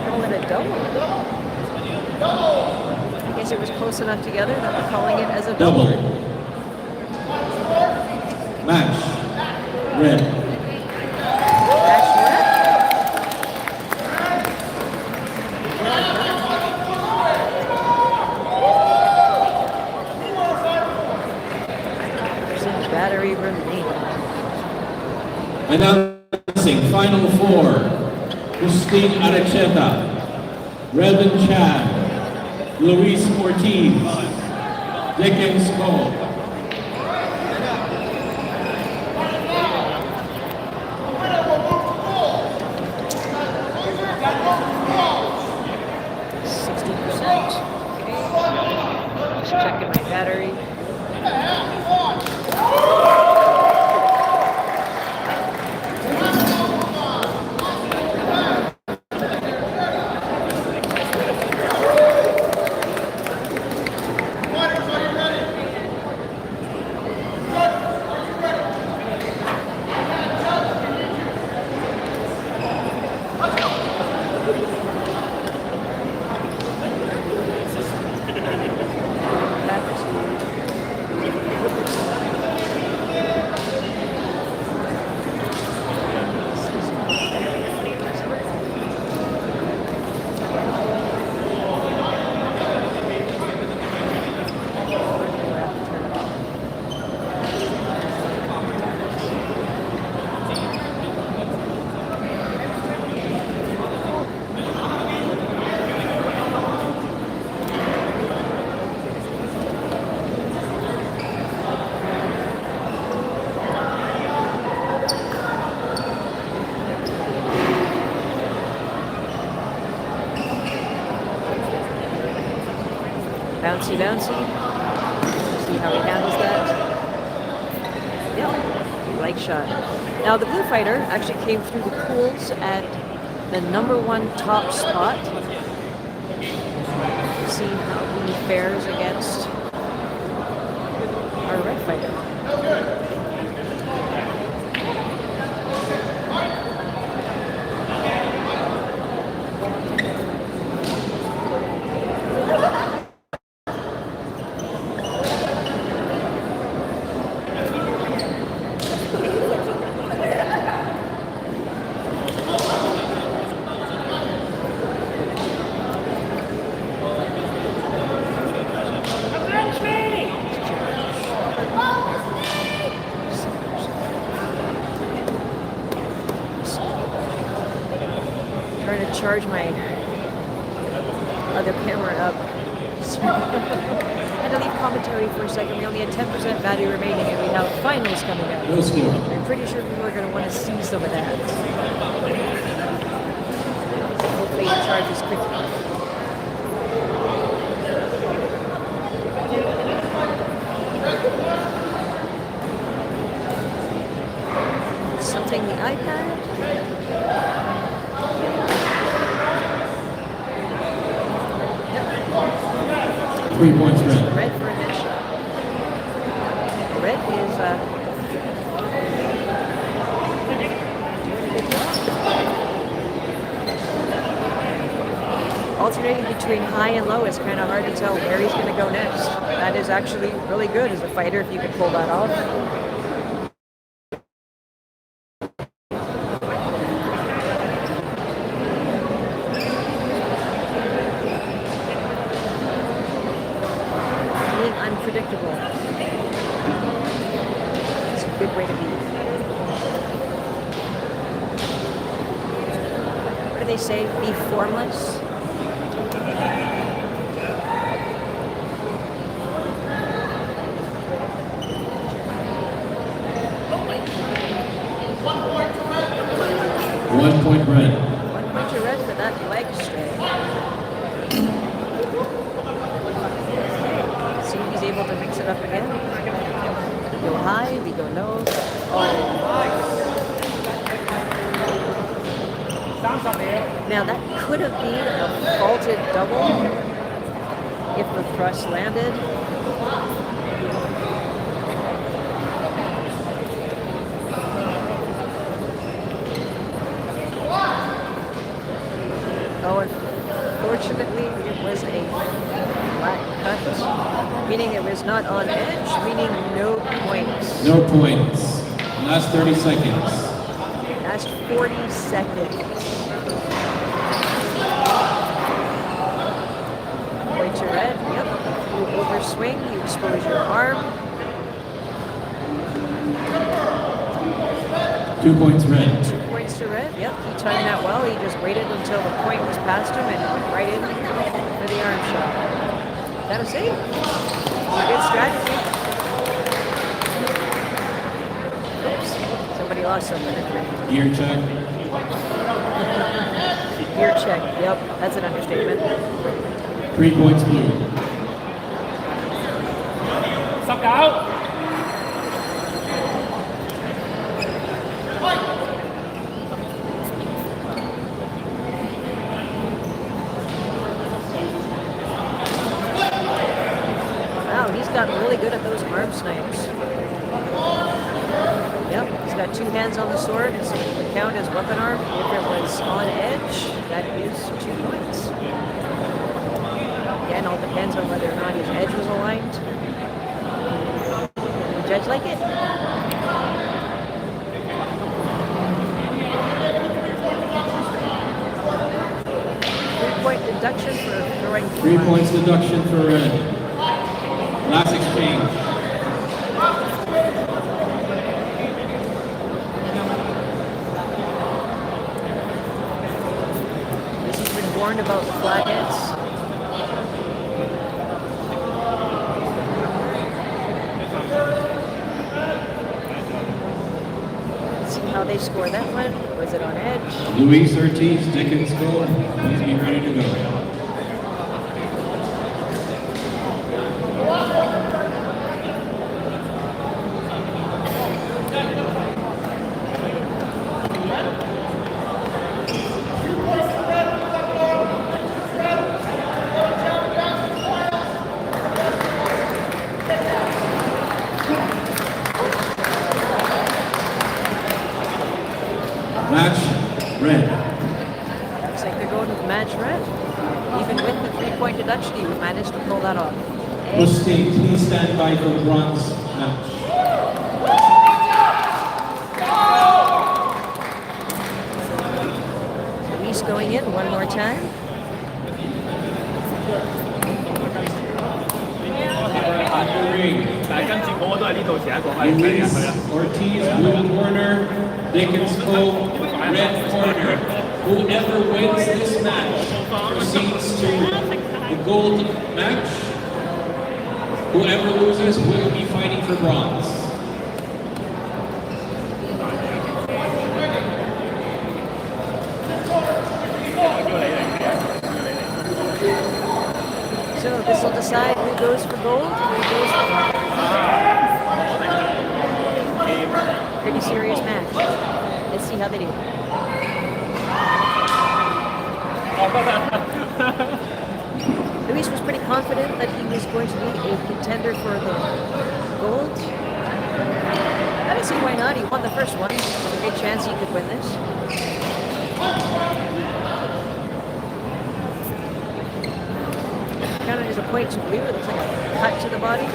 Call it a double. I guess it was close enough together that we're calling it as a double. Match. Red. Battery remaining. Announcing Final Four. Justine Arecheta, Revan Chad, Luis Ortiz, Dickens Cole. Just checking my battery. Bouncy, bouncy. See how he handles that. Yep, leg shot. Now the blue fighter actually came through the pools at the #1 top spot. See how he fares against our red fighter. charge my other camera up. Had to leave commentary for a second. We only had 10% battery remaining, and we have finals coming up. No score. I'm pretty sure people are going to want to see some of that. Hopefully it charges quickly. Something the iPad. 3 points red. Red for a headshot. Red is alternating between high and low is kind of hard to tell where he's going to go next. That is actually really good as a fighter if you can pull that off. Being unpredictable. It's a good way to be. What do they say? Be formless? 1 point red. 1 point to red for that leg straight. See if he's able to mix it up again. We go high, we go low. Oh. Now that could have been a faulted double if the thrust landed. Oh, unfortunately, it was a flat cut, meaning it was not on edge, meaning no points. No points. Last 30 seconds. Last 40 seconds. Point to red, yep. You overswing, you expose your arm. 2 points red. 2 points to red, yep. He timed that well. He just waited until the point was past him and went right in for the arm shot. That'll see. A good strategy. Oops. Somebody lost something. Gear check. Gear check, yep. That's an understatement. 3 points blue. Sắp cáo. Wow, he's gotten really good at those arm snipes. Yep, he's got 2 hands on the sword, so it would count as weapon arm. If it was on edge, that is 2 points. Again, all depends on whether or not his edge was aligned. The judge like it? Three-point deduction for throwing. 3 points deduction for red. Last exchange. This has been warned about flatheads. Let's see how they score that one. Was it on edge? Luis Ortiz, Dickens go. Please be ready to go. Match red. Looks like they're going with match red. Even with the 3-point deduction, he managed to pull that off. Hussein, please stand by for bronze match. Luis going in one more time. Luis Ortiz, blue corner. Dickens Cove, red corner. Whoever wins this match proceeds to the gold match. Whoever loses will be fighting for bronze. So this will decide who goes for gold and who goes for bronze. Pretty serious match. Let's see how they do. Luis was pretty confident that he was going to be a contender for the gold. I don't see why not. He won the first one. There's a great chance he could win this. Kind of is a point to blue. It looks like a cut to the body.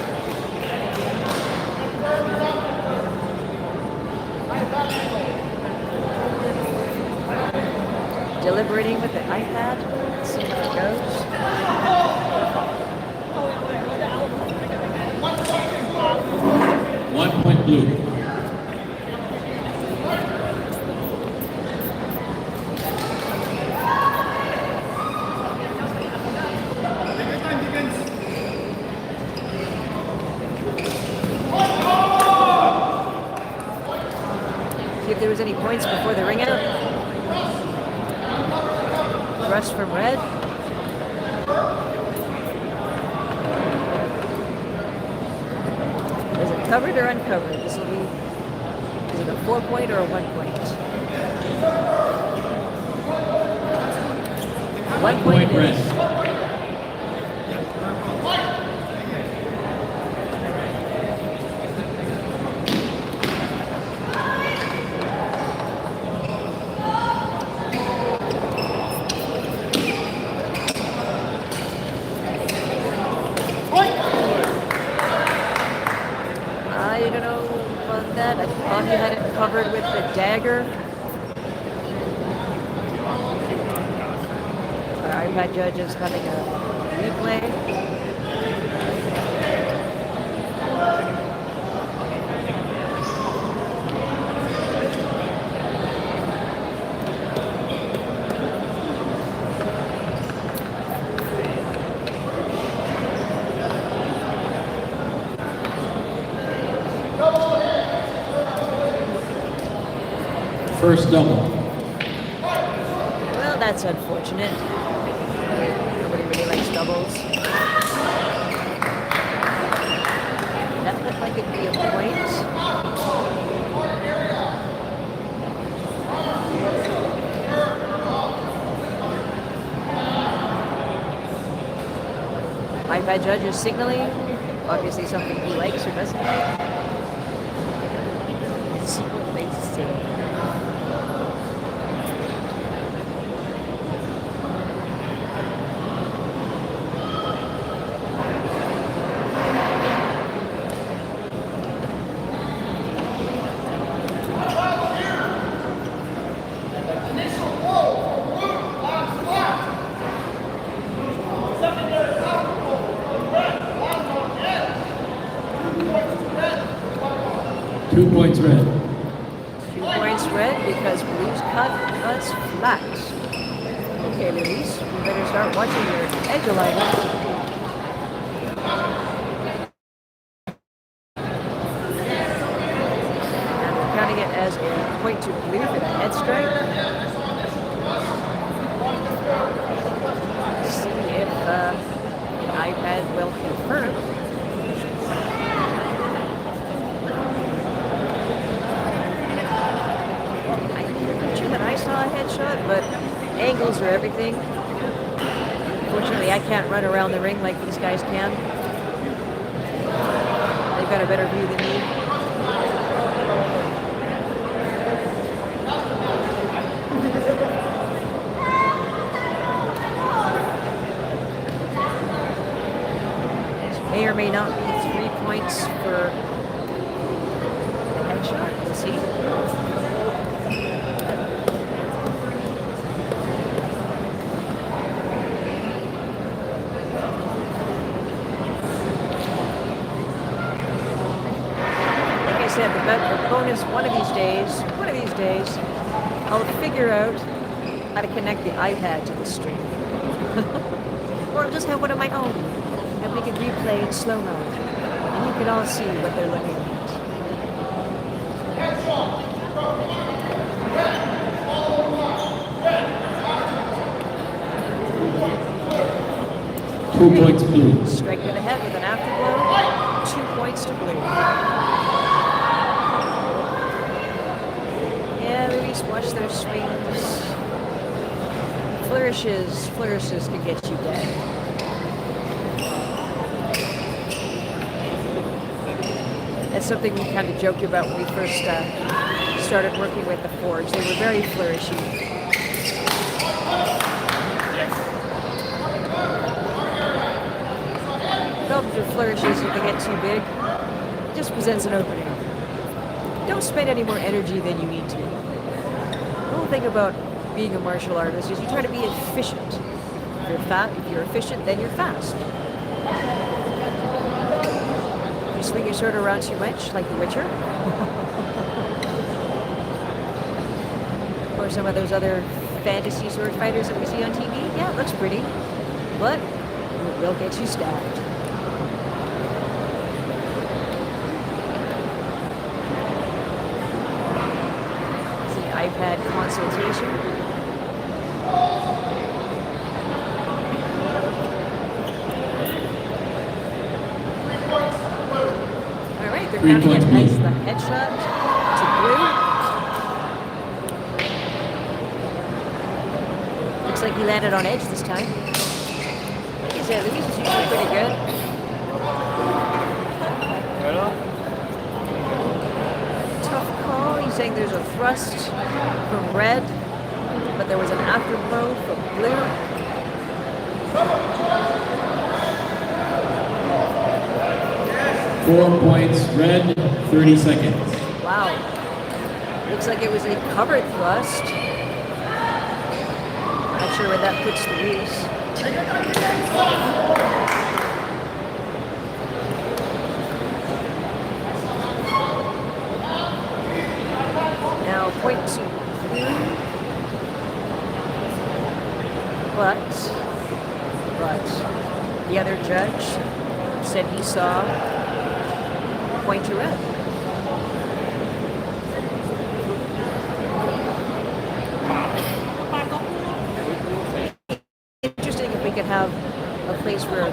Deliberating with the iPad. Let's see how it goes. 1 point blue. See if there was any points before the ring out. Thrust from red. Is it covered or uncovered? This will be, is it a 4 point or a 1 point? 1 point red. I don't know about that. I thought he had it covered with the dagger. Our iPad judge is having a replay. First double. Well, that's unfortunate. Nobody really likes doubles. That looked like it'd be a point. iPad judge is signaling. Obviously something he likes or doesn't like. Let's see what they say. Two points red. 2 points red because blue's cut was flat. Okay, Luis, you better start watching your edge alignment. And we're counting it as a point to blue for the head strike. Let's see if the iPad will confirm. I saw a headshot, but angles are everything. Fortunately, I can't run around the ring like these guys can. They've got a better view than me. This may or may not be 3 points for the headshot. We'll see. Said the bonus one of these days, I'll figure out how to connect the iPad to the stream. Or just have one of my own. And we can replay in slow-mo. And you can all see what they're looking at. 2 points blue. Strike to the head with an afterblow. 2 points to blue. Yeah, Luis, watch their swings. Flourishes can get you dead. That's something we kind of joked about when we first started working with the Forge. They were very flourishy. Your flourishes, if they get too big, it just presents an opening. Don't spend any more energy than you need to. The whole thing about being a martial artist is you try to be efficient. If you're efficient, then you're fast. If you swing your sword around too much, like The Witcher, or some of those other fantasy sword fighters that we see on TV, yeah, it looks pretty, but it will get you stabbed. iPad consultation. All right, they're counting it as the headshot to blue. Looks like he landed on edge this time. Like I said, Luis is usually pretty good. Saying there's a thrust from red, but there was an afterblow from blue. Four points red, 30 seconds. Wow. Looks like it was a covered thrust. Not sure where that puts Luis. Point to blue, but the other judge said he saw point to red. Interesting if we could have a place where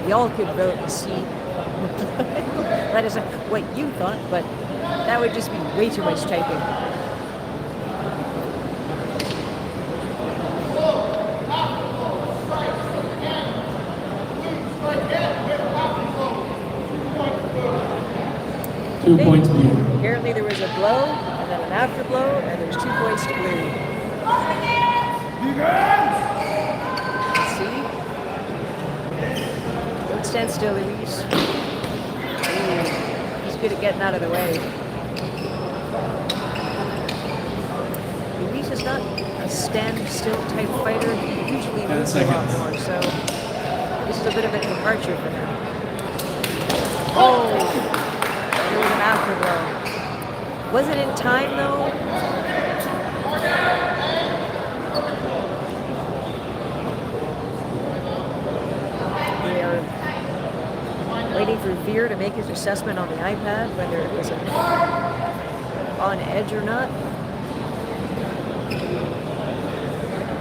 y'all could vote and see. That isn't what you thought, but that would just be way too much typing. 2 points blue. Apparently there was a blow, and then an afterblow, and there's 2 points to blue. See? Don't stand still, Luis. He's good at getting out of the way. Luis is not a stand-still type fighter. He usually moves a lot more, so this is a bit of a departure for him. Oh! There was an afterblow. Was it in time, though? We are waiting for Veer to make his assessment on the iPad, whether it was on edge or not.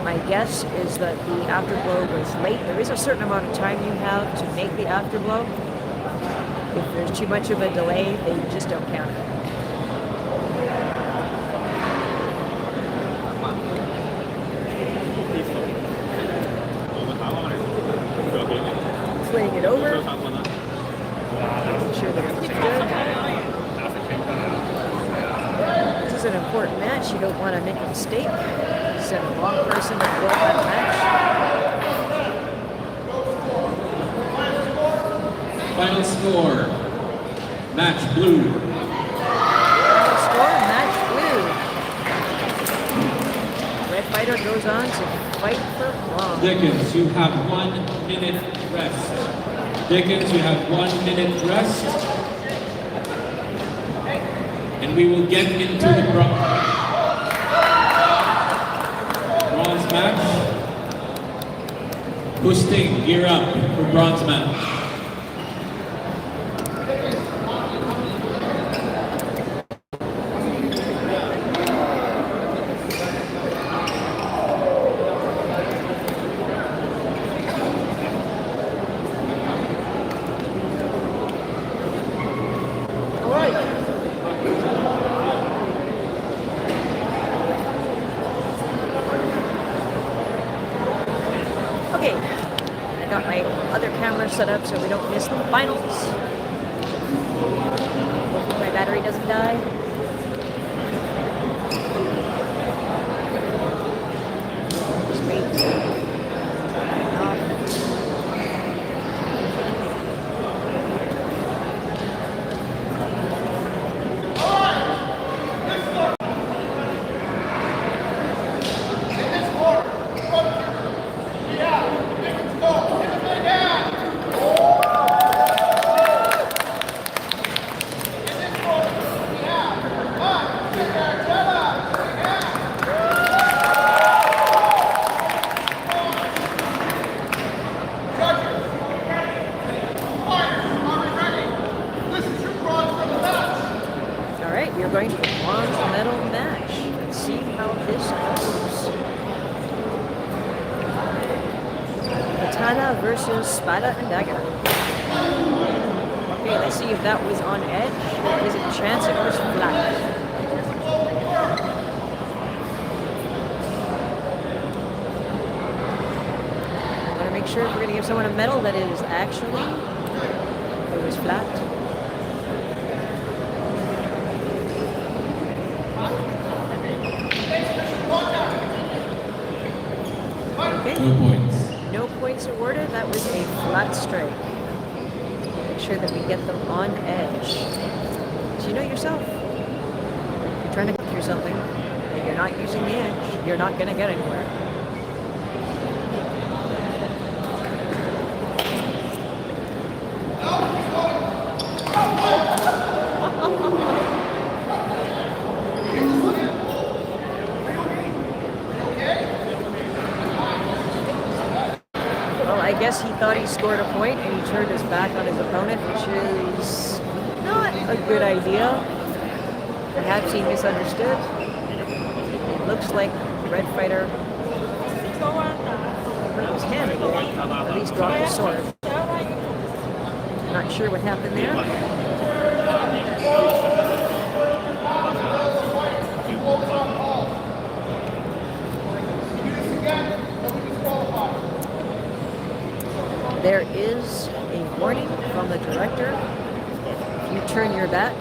My guess is that the afterblow was late. There is a certain amount of time you have to make the afterblow. If there's too much of a delay, they just don't count it. Playing it over. Making sure that it's good. This is an important match. You don't want to make a mistake. Send the wrong person to blow that match. Final score, match blue. Final score, match blue. Red fighter goes on to fight for long. Dickens, you have 1 minute rest. Dickens, you have 1 minute rest. And we will get into the bronze Husting, gear up for bronze match. Okay, I got my other camera set up so we don't miss the finals. Hopefully my battery doesn't die. Just wait. Alright, we are going to the bronze medal match. Let's see how this goes. Katana versus Spada and Dagger. Okay, let's see if that was on edge. There is a chance it was flat. I want to make sure if we're going to give someone a medal that it is actually, it was flat. Okay. No points. No points awarded. That was a flat strike. Make sure that we get them on edge. So you know yourself. If you're trying to cut through something and you're not using the edge, you're not going to get anywhere. Well, I guess he thought he scored a point and he turned his back on his opponent, which is not a good idea. Perhaps he misunderstood. It looks like the red fighter hurt his hand again, at least dropped his sword. Not sure what happened there. There is a warning from the director. If you turn your back,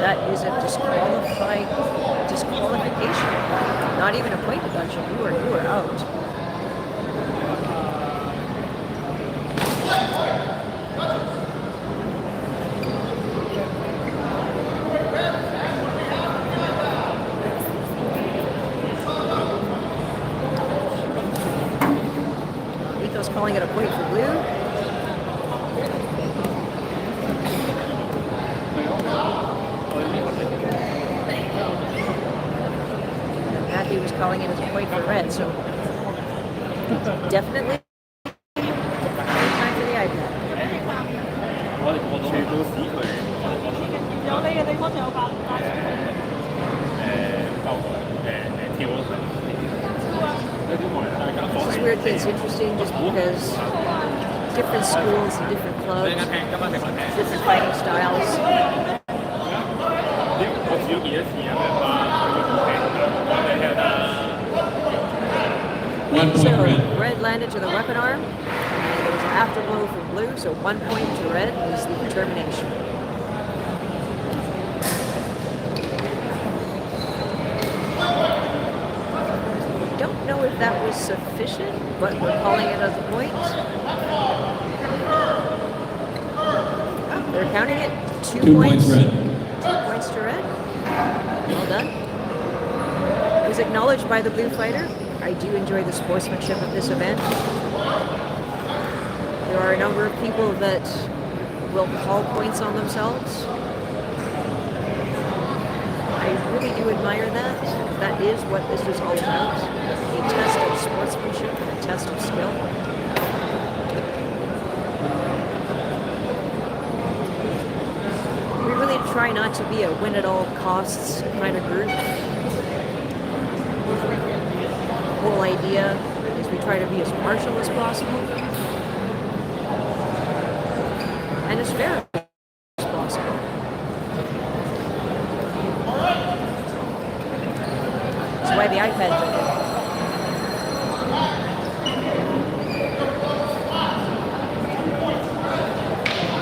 that is a disqualification. Not even a point deduction. You are out. Nico's calling it a point for blue. Matthew was calling it as a point for red, so definitely time for the iPad. This is where it gets interesting just because different schools and different clubs, different fighting styles. 1 point So red. red landed to the weapon arm, and there was an afterblow for blue, so 1 point to red is the determination. Don't know if that was sufficient, but we're calling it as a point. They're counting it 2 2 points. points red. 2 points to red. Well done. It was acknowledged by the blue fighter. I do enjoy the sportsmanship of this event. There are a number of people that will call points on themselves. I really do admire that. That is what this is all about. A test of sportsmanship and a test of skill. try not to be a win at all costs kind of group. The whole idea is we try to be as partial as possible and as fair as possible. That's why the iPads are there.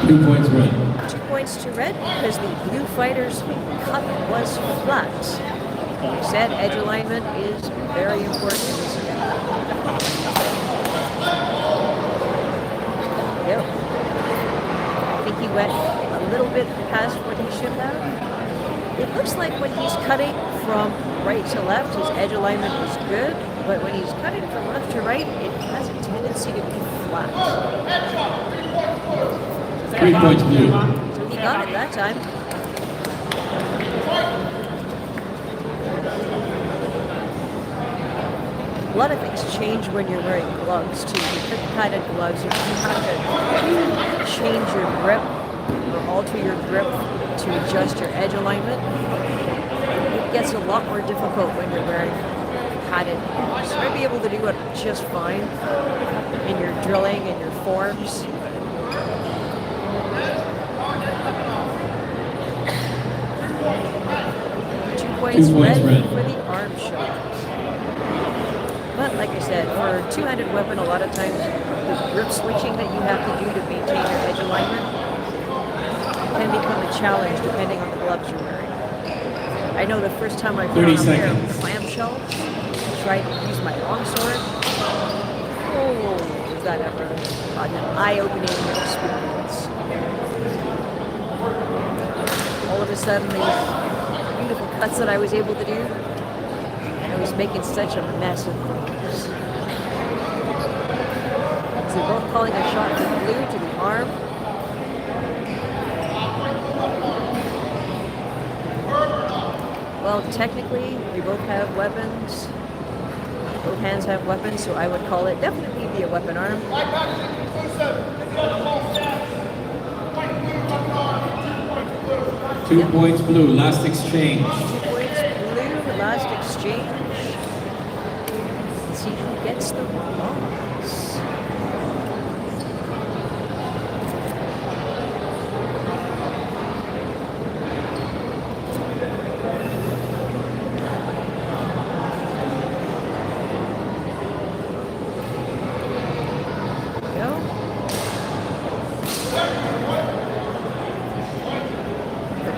2 points red. 2 points to red because the blue fighter's cut was flat. Like I said, edge alignment is very important. Yep. I think he went a little bit past what he should have. It looks like when he's cutting from right to left, his edge alignment is good, but when he's cutting from left to right, it has a tendency to be flat. 3 points blue. He got it that time. A lot of things change when you're wearing gloves too. Different kind of gloves, you have to change your grip or alter your grip to adjust your edge alignment. It gets a lot more difficult when you're wearing padded gloves. You might be able to do it just fine in your drilling and your forms. Two points red for the arm shot. But like I said, for a two-handed weapon, a lot of times the grip switching that you have to do to maintain your edge alignment can become a challenge depending on the gloves you're wearing. I know the first time I put on a pair of clamshells, tried to use my longsword. Oh, was that ever an eye-opening experience. All of a sudden, these beautiful cuts that I was able to do, I was making such a mess of things. So they're both calling a shot to blue to the arm. Well, technically, we both have weapons. Both hands have weapons, so I would call it definitely be a weapon arm. Two points blue, last exchange. 2 points blue, last exchange. Let's see who gets the bronze.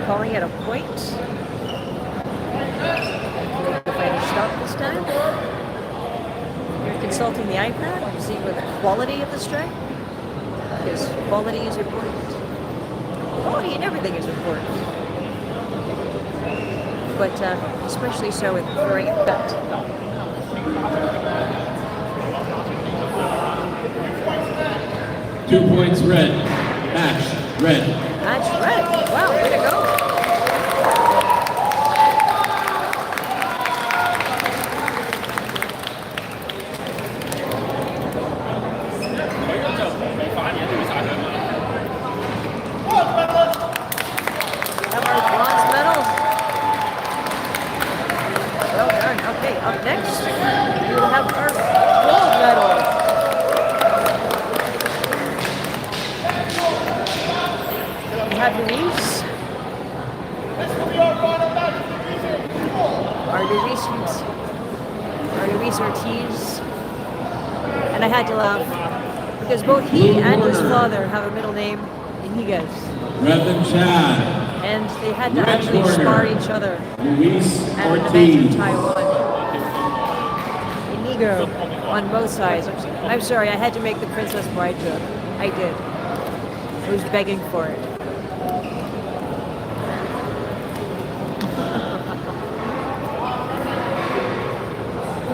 Calling it a point. Make the fighter stop this time. You're consulting the iPad to see what the quality of the strike. Because quality is important. Quality in everything is important. But especially so with throwing a cut. Two points red. Match red. Match red. Wow, way to go. Have our bronze medal. Well done. Okay, up next, we will have our gold medal. We have Luis. Our Luis Ortiz. And I had to laugh because both he and his father have a middle name, Inigas. Reverend Chad. And they had to actually spar each other Luis at an event Ortiz. in Taiwan. Inigo on both sides. I'm sorry, I had to make the Princess Bride joke. I did. I was begging for it.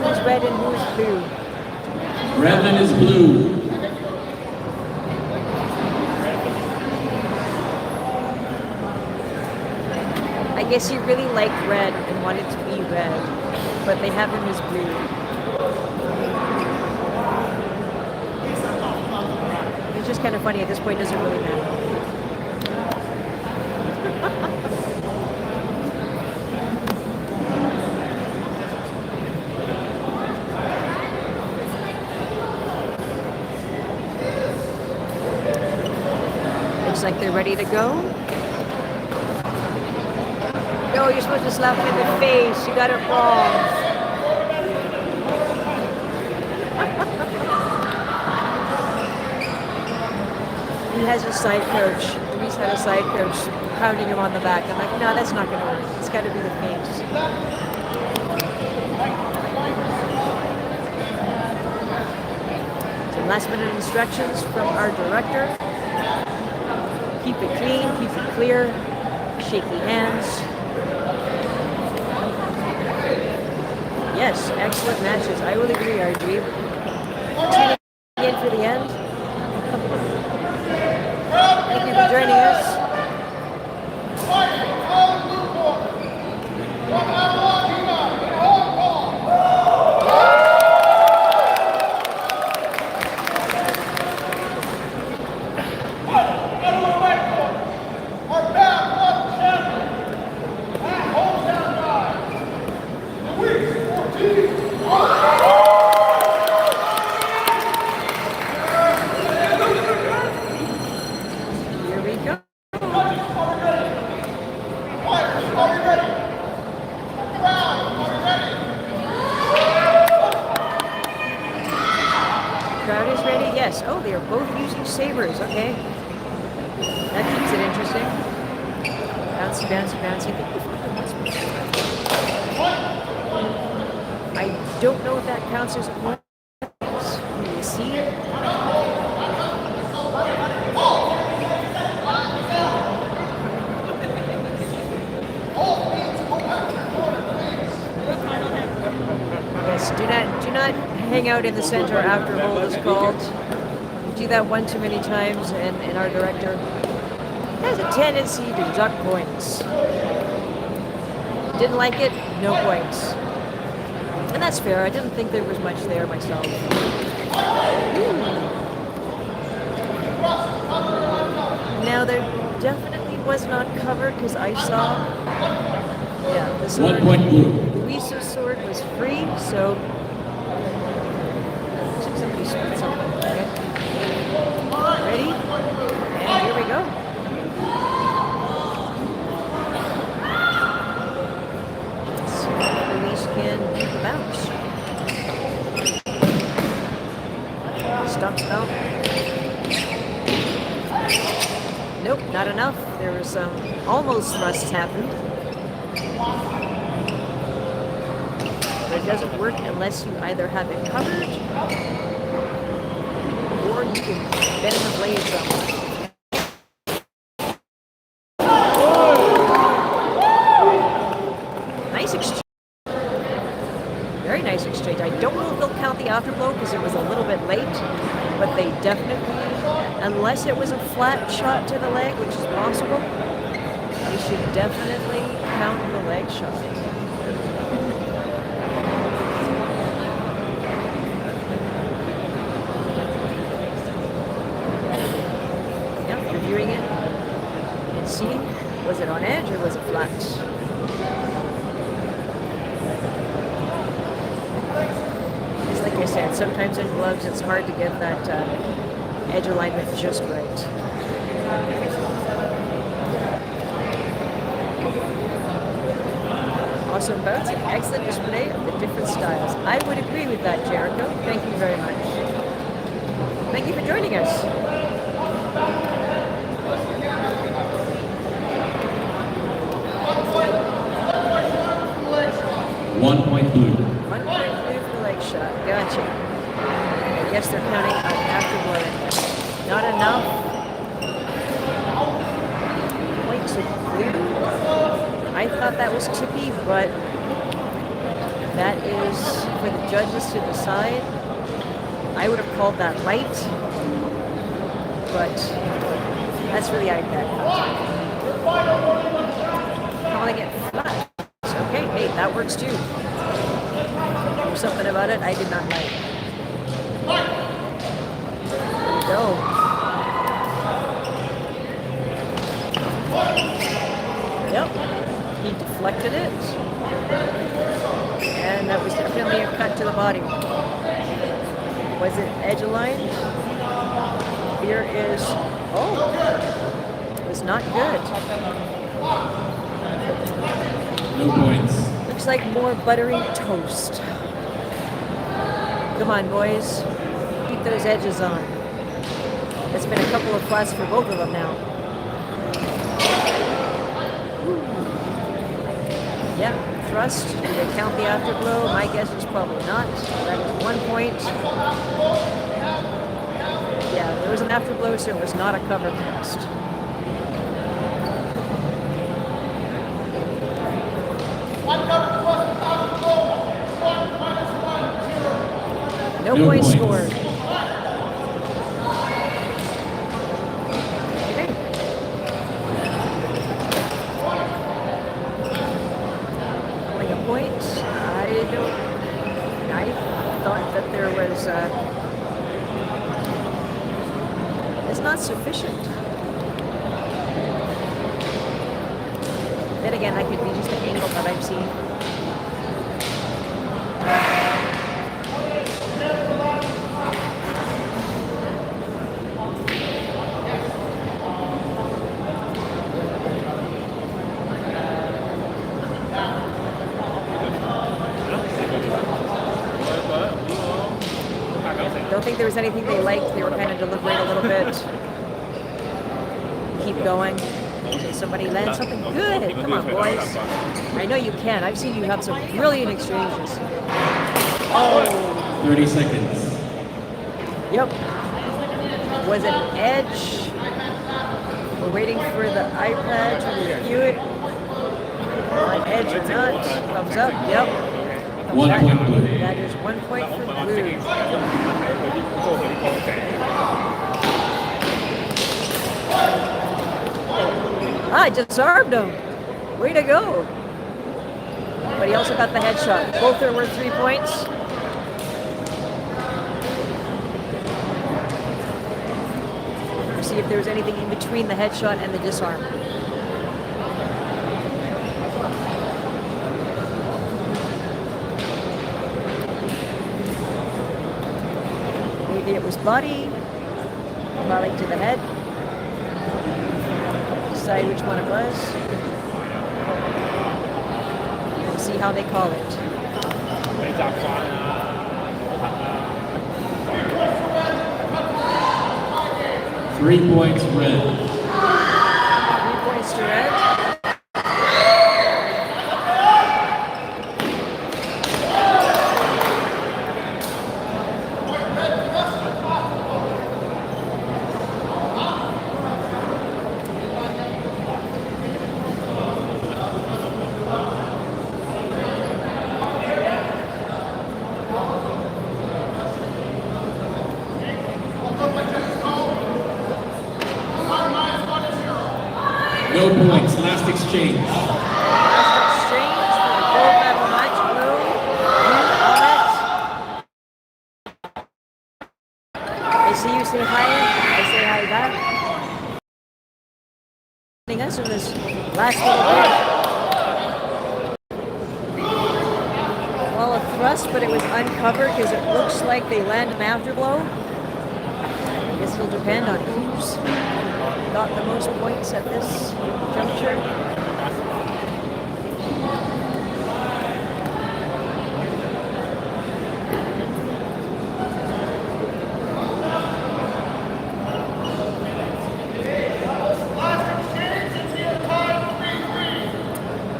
Who's red and who's blue? Reverend is blue. I guess you really liked red and wanted to be red, but they have him as blue. It's just kind of funny. At this point, it doesn't really matter. Looks like they're ready to go. No, you're supposed to slap him in the face. You got it wrong. He has a side coach. He's had a side coach pounding him on the back. I'm like, no, that's not going to work. It's got to be the face. Some last minute instructions from our director. Keep it clean, keep it clear, shaky hands. Yes, excellent matches. I will agree, RG. Tuning in for the end. Thank you for joining us. Here we go. Crowd is ready? Yes. Oh, they are both using sabers. Okay. That keeps it interesting. Bouncy, bouncy, bouncy. I don't know if that counts as a point. We'll see. Yes, do not hang out in the center after hold is called. We do that one too many times, and our director has a tendency to duck points. Didn't like it, no points. And that's fair. I didn't think there was much there myself. Now there definitely was not covered because I saw. Yeah, the sword. 1 point blue. Luisa's sword was free, so somebody split something. Okay. Ready? And here we go. Let's see if Luis can beat the bounce. Stomp, stomp. Nope, not enough. There was some almost thrusts happened. But it doesn't work unless you either have it covered or you can bend the blade somewhere. Nice exchange. Very nice exchange. I don't know if they'll count the afterblow because it was a little bit late, but they definitely, unless it was a flat shot to the leg, which is possible, they should definitely count the leg shot. Yep, reviewing it and seeing, was it on edge or was it flat? Just like I said, sometimes in gloves it's hard to get that edge alignment just right. Awesome bouts, an excellent display of the different styles. I would agree with that, Jericho. Thank you very much. Thank you for joining us. One point blue. 1 point blue for the leg shot. Gotcha. I guess they're counting on afterblow. Not enough. Point to blue. I thought that was tippy, but that is for the judges to decide. I would have called that light, but that's for the iPad. Calling it flat. Okay, hey, that works too. There's something about it I did not like. There we go. Yep. He deflected it. And that was definitely a cut to the body. Was it edge aligned? Here is, oh, it was not good. No points. Looks like more buttery toast. Come on, boys. Keep those edges on. It's been a couple of thrusts for both of them now. Yeah, thrust. Do they count the afterblow? My guess is probably not. That is 1 point. Yeah, there was an afterblow, so it was not a cover thrust. No points scored. Okay. Only a point. I thought that there was it's not sufficient. Then again, that could be just the angle that I've seen. Don't think there was anything they liked. They were kind of deliberate a little bit. Keep going until somebody lands something good. Come on, boys. I know you can. I've seen you have some brilliant exchanges. Oh. 30 seconds. Yep. Was it an edge? We're waiting for the iPad to review it. On edge or not. Thumbs up. Yep. 1 point blue. That is 1 point for blue. I disarmed him. Way to go. But he also got the headshot. Both are worth 3 points. Let's see if there was anything in between the headshot and the disarm. Maybe it was body, volley to the head. Decide which one it was. We'll see how they call it. 3 points red. 3 points to red. No points. Last exchange. Last exchange for the gold medal match. Blue on it. I see you say hi. I say hi back. Us in this last little bit. Well, a thrust, but it was uncovered because it looks like they land an afterblow. I guess it'll depend on who's got the most points at this juncture.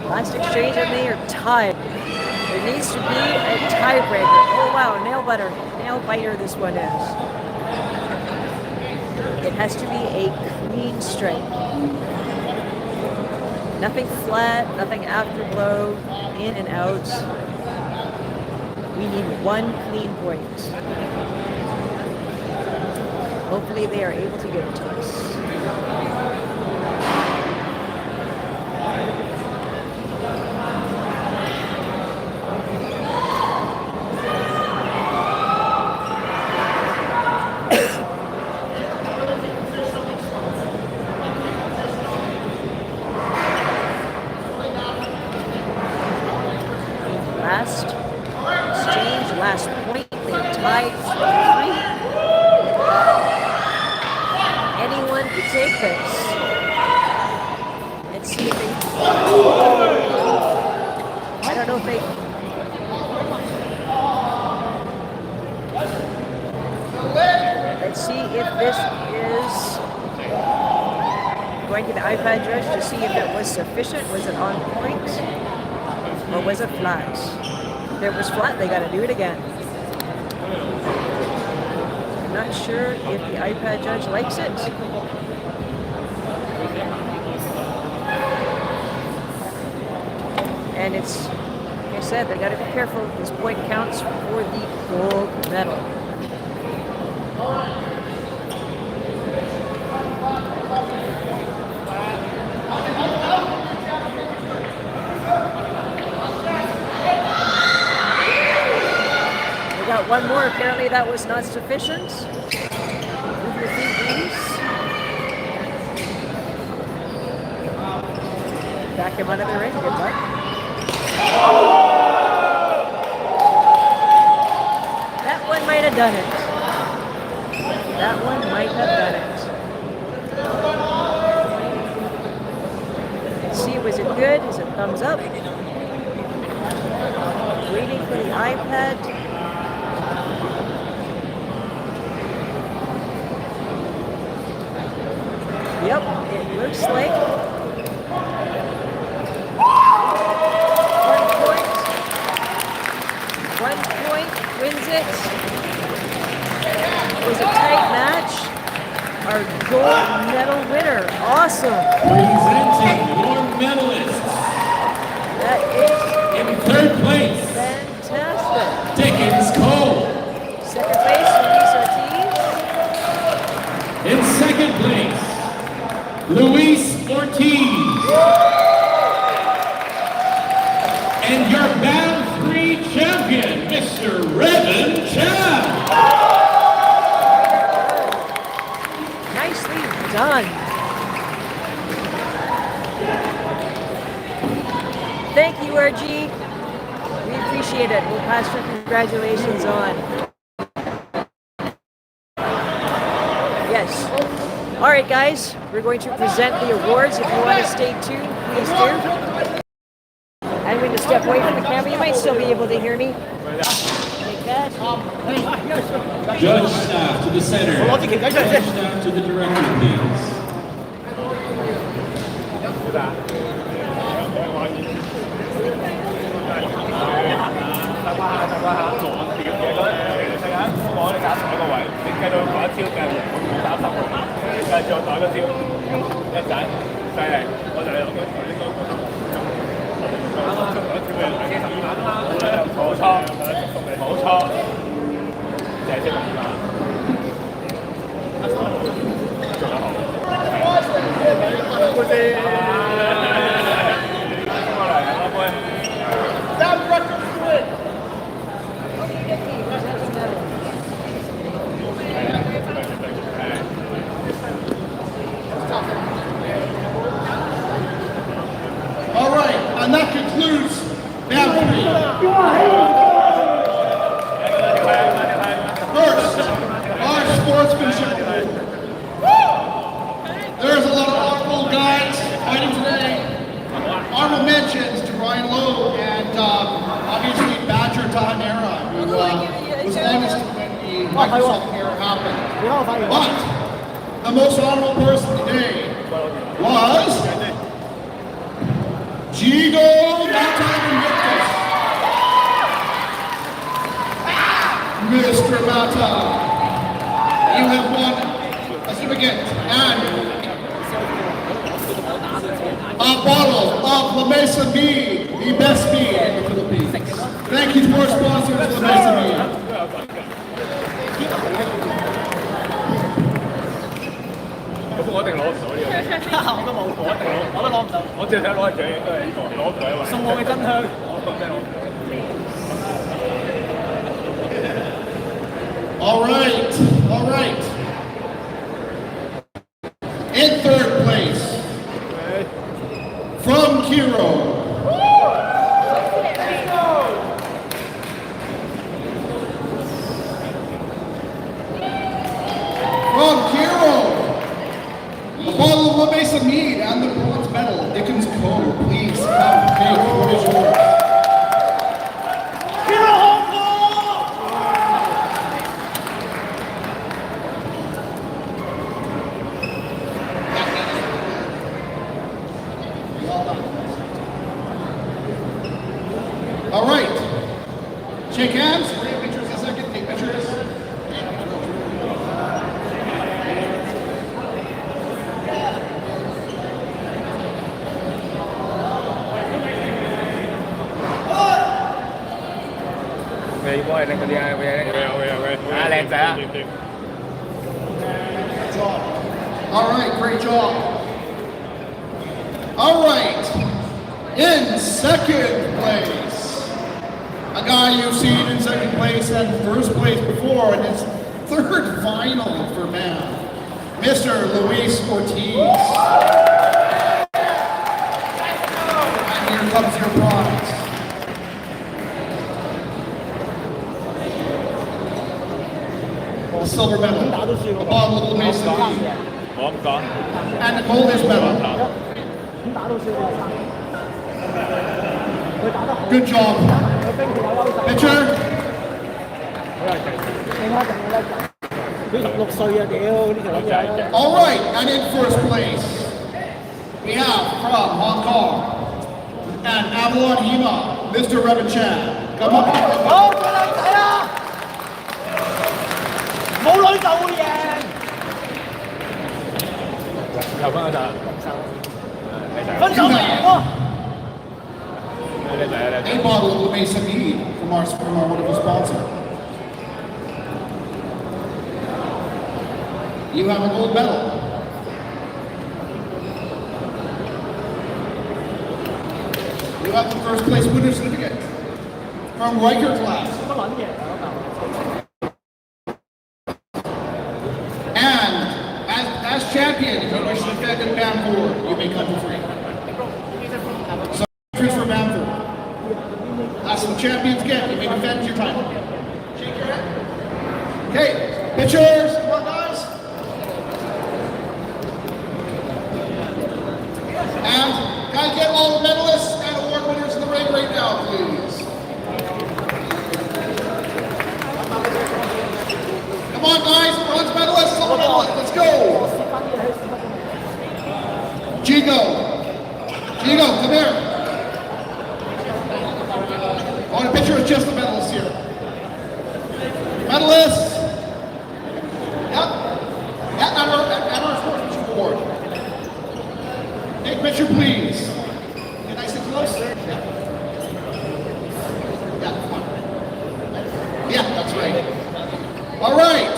Last exchange and they are tied. There needs to be a tiebreaker. Oh wow, nail biter this one is. It has to be a clean strike. Nothing flat, nothing afterblow, in and out. We need 1 clean point. Hopefully they are able to give it to us. was sufficient? Was it on point? Or was it flat? If it was flat, they got to do it again. I'm not sure if the iPad judge likes it. And it's, like I said, they got to be careful. This point counts for the gold medal. We got one more. Apparently that was not sufficient. Move your feet, please. Back him out of the ring. Good luck. That one might have done it. That one might have done it. Let's see, was it good? Is it thumbs up? Waiting for the iPad. Yep, it looks like 1 point wins it. It was a tight match. Our gold medal winner. Awesome. Presenting your medalists. That is In third place, fantastic. Dickens Cole. Second place, Luis Ortiz. In second place, Luis Ortiz. And your Band 3 champion, Mr. Revan Chan. Nicely done. Thank you, RG. We appreciate it. We'll pass your congratulations on. Yes. All right, guys. We're going to present the awards. If you want to stay tuned, please do. I'm going to step away from the camera. You might still be able to hear me. Take that. Judge staff to the center. Judge staff to the director, please. All right, and that concludes Band 3. First, our sportsmanship. There's a lot of honorable guys fighting today. Honorable mentions to Ryan Lowe and obviously Badger Tahanera, who was honest when the Microsoft error happened. But the most honorable person today was Gigo Mata Invictus. Mr. Mata, you have won a certificate and a bottle of La Mesa mead, the best mead in the Philippines. Thank you to our sponsors, La Mesa mead. 咁我一定攞唔到呢個，我都冇，我一定攞，我都攞唔到，我只係睇攞嚟獎都係呢個，攞唔到啊嘛。送我嘅真香，我真係攞唔到。All right, all right. In third place, from Kiro. From Kiro, a bottle of La Mesa mead and the bronze medal, Dickens Code. Please come take what is yours. Shake hands. We're taking pictures in a second. Take pictures. Về bố này con đi về lên仔啊！ All right, great job. All right, in second place, a guy you've seen in second place and first place before in his third final for man, Mr. Luis Ortiz. And here comes your prize. A silver medal, a bottle of Mason, 我咁講。 and a gold medal. Good job. Pitcher. 佢16歲啊，屌呢條撚樣。 All right, and in first place, we have from Hong Kong and Avalon HEMA, Mr. Revin Chan. Come on. 好，做靚仔啦！冇女就會贏。又分嗰陣。分手咪贏咯！ A bottle of Mason Mead from our wonderful sponsor. You have a gold medal. You have the first place winner certificate from Riker class. 乜撚嘢啊嗰嚿？ And as champion, if you wish to defend in Bamford, you may come for free. So, entries for Bamford. That's what champions get. You may defend your title. Shake your head. Okay, pitchers, come on guys. And can I get all the medalists and award winners in the ring right now, please? Come on guys, bronze medalists, silver medalists, let's go. Gigo, come here. I want a picture of just the medalists here. Medalists. Yep. And our sportsmanship award. Take a picture, please. Get nice and close. Yeah. Yeah, come on. Yeah, that's right. All right.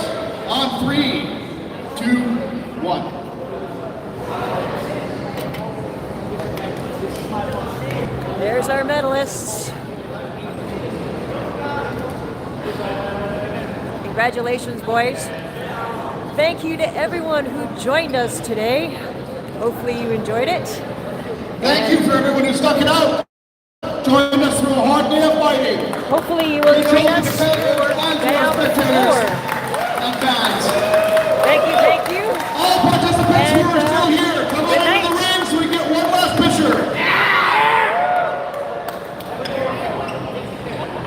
On 3, 2, 1. There's our medalists. Congratulations, boys. Thank you to everyone who joined us today. Hopefully you enjoyed it. Thank you for everyone who stuck it out. Join us through a hard day of fighting. Hopefully you will Great join job, us spectators, and to our down spectators before. and fans.